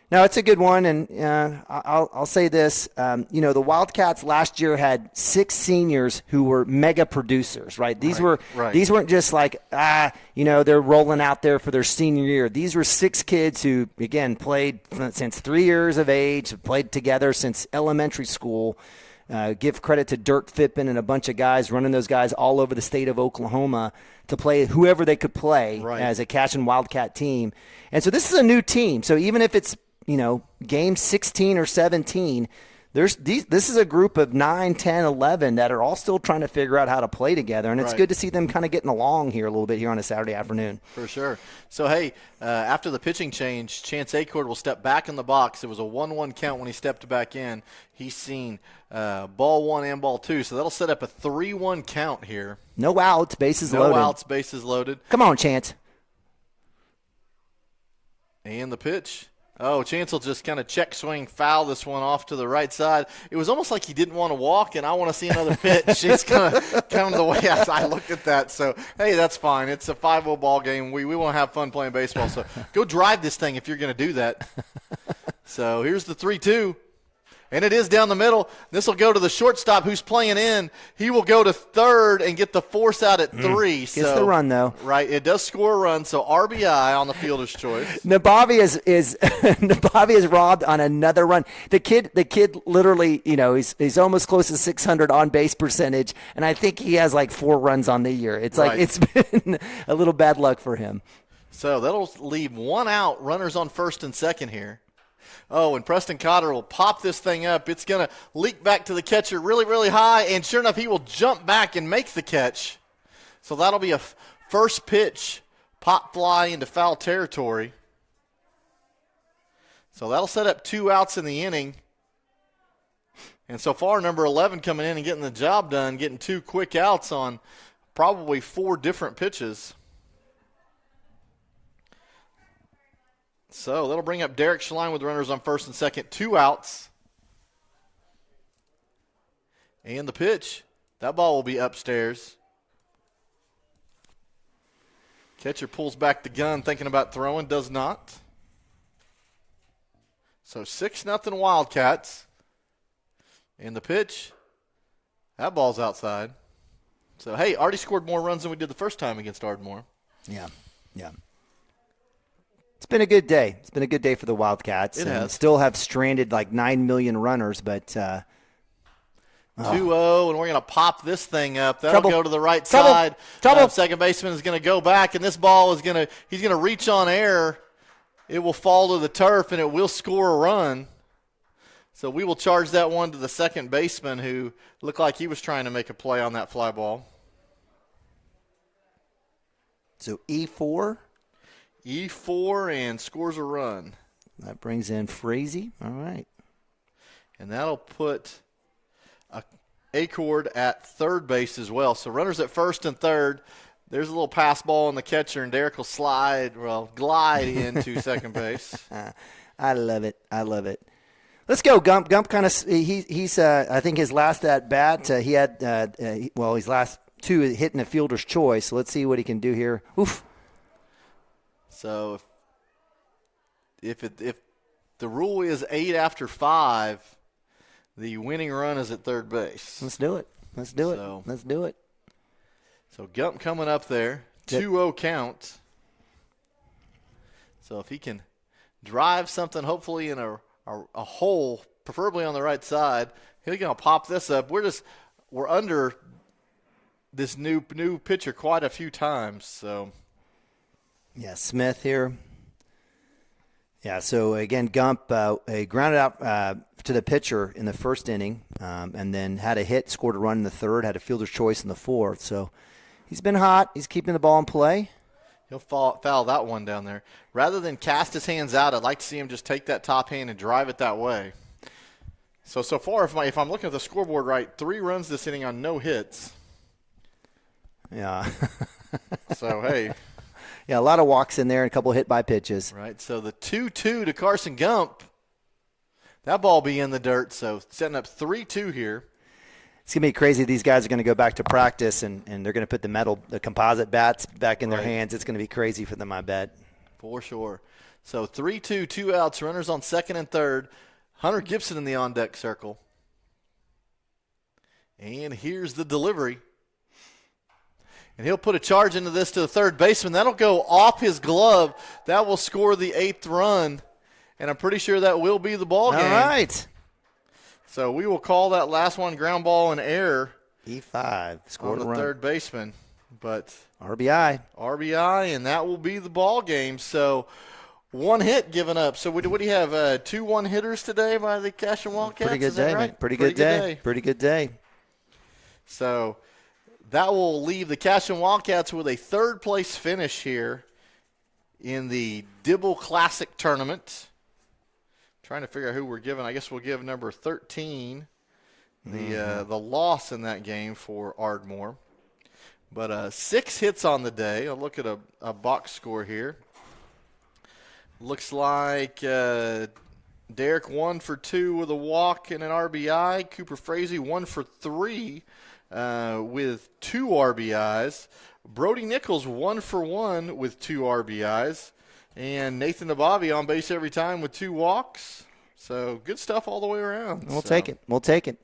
No, it's a good one, and I'll say this. The Wildcats last year had 6 seniors who were mega producers, right? These weren't just like, they're rolling out there for their senior year. These were 6 kids who, again, played since 3 years of age, played together since elementary school. Give credit to Dirk Fippen and a bunch of guys running those guys all over the state of Oklahoma to play whoever they could play as a Cashion Wildcat team. And so this is a new team. So even if it's game 16 or 17, this is a group of 9, 10, 11 that are all still trying to figure out how to play together, and it's good to see them kind of getting along here a little bit here on a Saturday afternoon. For sure. So, hey, after the pitching change, Chance Acord will step back in the box. It was a 1-1 count when he stepped back in. He's seen ball 1 and ball 2, so that'll set up a 3-1 count here. No outs, bases loaded. No outs, bases loaded. Come on, Chance. And the pitch. Oh, Chance will just kind of check swing foul this one off to the right side. It was almost like he didn't want to walk, and I want to see another pitch. It's kind of the way I looked at that. So, hey, that's fine. It's a 5-0 ball game. We want to have fun playing baseball. So go drive this thing if you're going to do that. So here's the 3-2. And it is down the middle. This will go to the shortstop who's playing in. He will go to third and get the force out at 3. Gets the run, though. Right. It does score a run, so RBI on the fielder's choice. Nabavi is Nabavi is robbed on another run. The kid literally, he's almost close to 600 on base percentage, and I think he has like 4 runs on the year. It's like it's been a little bad luck for him. So that'll leave 1 out, runners on first and second here. Oh, and Preston Cotter will pop this thing up. It's going to leak back to the catcher really, really high, and sure enough, he will jump back and make the catch. So that'll be a first pitch pop fly into foul territory. So that'll set up 2 outs in the inning. And so far, number 11 coming in and getting the job done, getting 2 quick outs on probably 4 different pitches. So that'll bring up Derek Schlein with runners on first and second, 2 outs. And the pitch, that ball will be upstairs. Catcher pulls back the gun, thinking about throwing, does not. So 6-0 Wildcats. And the pitch, that ball's outside. So, hey, already scored more runs than we did the first time against Ardmore. Yeah. It's been a good day. It's been a good day for the Wildcats. It has. Still have stranded like 9 million runners, but 2-0, and we're going to pop this thing up. That'll go to the right side. Second baseman is going to go back, and this ball is he's going to reach on air. It will fall to the turf, and it will score a run. So we will charge that one to the second baseman, who looked like he was trying to make a play on that fly ball. So E4 and scores a run. That brings in Frazee. All right. And that'll put Acord at third base as well. So runners at first and third. There's a little pass ball on the catcher, and Derek will glide into second base. I love it. Let's go, Gump. Gump kind of he's I think his last at bat he had his last 2 hitting a fielder's choice. So let's see what he can do here. Oof. So if the rule is 8 after 5, the winning run is at third base. Let's do it. Let's do it. So Gump coming up there, 2-0 count. So if he can drive something, hopefully in a hole, preferably on the right side, he's going to pop this up. We're under this new pitcher quite a few times. So yeah, Smith here. Yeah, so again, Gump grounded out to the pitcher in the first inning, and then had a hit, scored a run in the third, had a fielder's choice in the fourth. So he's been hot. He's keeping the ball in play. He'll foul that one down there. Rather than cast his hands out, I'd like to see him just take that top hand and drive it that way. So far, if I'm looking at the scoreboard right, 3 runs this inning on no hits. Yeah. So, hey. Yeah, a lot of walks in there and a couple hit by pitches. Right, so the 2-2 to Carson Gump. That ball be in the dirt, so setting up 3-2 here. It's going to be crazy. These guys are going to go back to practice, and they're going to put the composite bats back in their hands. It's going to be crazy for them, I bet. For sure. So 3-2, 2 outs, runners on second and third. Hunter Gibson in the on-deck circle. And here's the delivery. And he'll put a charge into this to the third baseman. That'll go off his glove. That will score the 8th run. And I'm pretty sure that will be the ball game. All right. So we will call that last one ground ball and error. E5. Scored on the third baseman. But RBI, and that will be the ball game. So 1 hit given up. So what do you have? 2 1-hitters today by the Cashion Wildcats? Pretty good Is that day, right? man. Pretty good day. So that will leave the Cashion Wildcats with a third place finish here in the Dibble Classic Tournament. Trying to figure out who we're giving. I guess we'll give number 13 the loss in that game for Ardmore. But 6 hits on the day. I'll look at a box score here. Looks like Derek 1 for 2 with a walk and an RBI. Cooper Frazee 1 for 3 with 2 RBIs. Brody Nichols 1 for 1 with 2 RBIs. And Nathan Nabavi on base every time with 2 walks. So good stuff all the way around. We'll take it. We'll take it.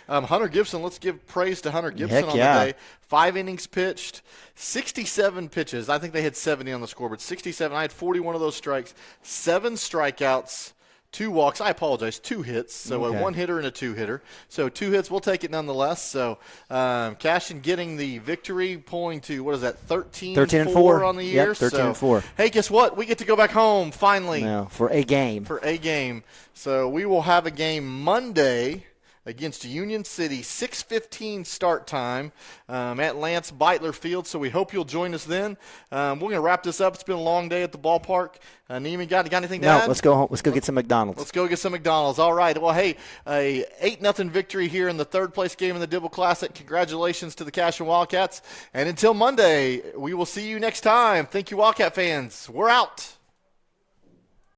Hunter Gibson, let's give praise to Hunter Gibson Heck on yeah. the day. 5 innings pitched, 67 pitches. I think they had 70 on the scoreboard. 67. I had 41 of those strikes, 7 strikeouts, 2 walks. I apologize, 2 hits. So Okay. a 1-hitter and a 2-hitter. So 2 hits. We'll take it nonetheless. So Cashion getting the victory, pulling to, 13-4 on the year. Yep, 13-4. Hey, guess what? We get to go back home finally. No, for a game. So we will have a game Monday against Union City, 6:15 start time at Lance Beitler Field. So we hope you'll join us then. We're going to wrap this up. It's been a long day at the ballpark. Neiman, got anything to add? No, let's go home. Let's go get some McDonald's. Let's go get some McDonald's. All right. Well, hey, a 8-0 victory here in the third-place game in the Dibble Classic. Congratulations to the Cashion Wildcats. And until Monday, we will see you next time. Thank you, Wildcat fans. We're out.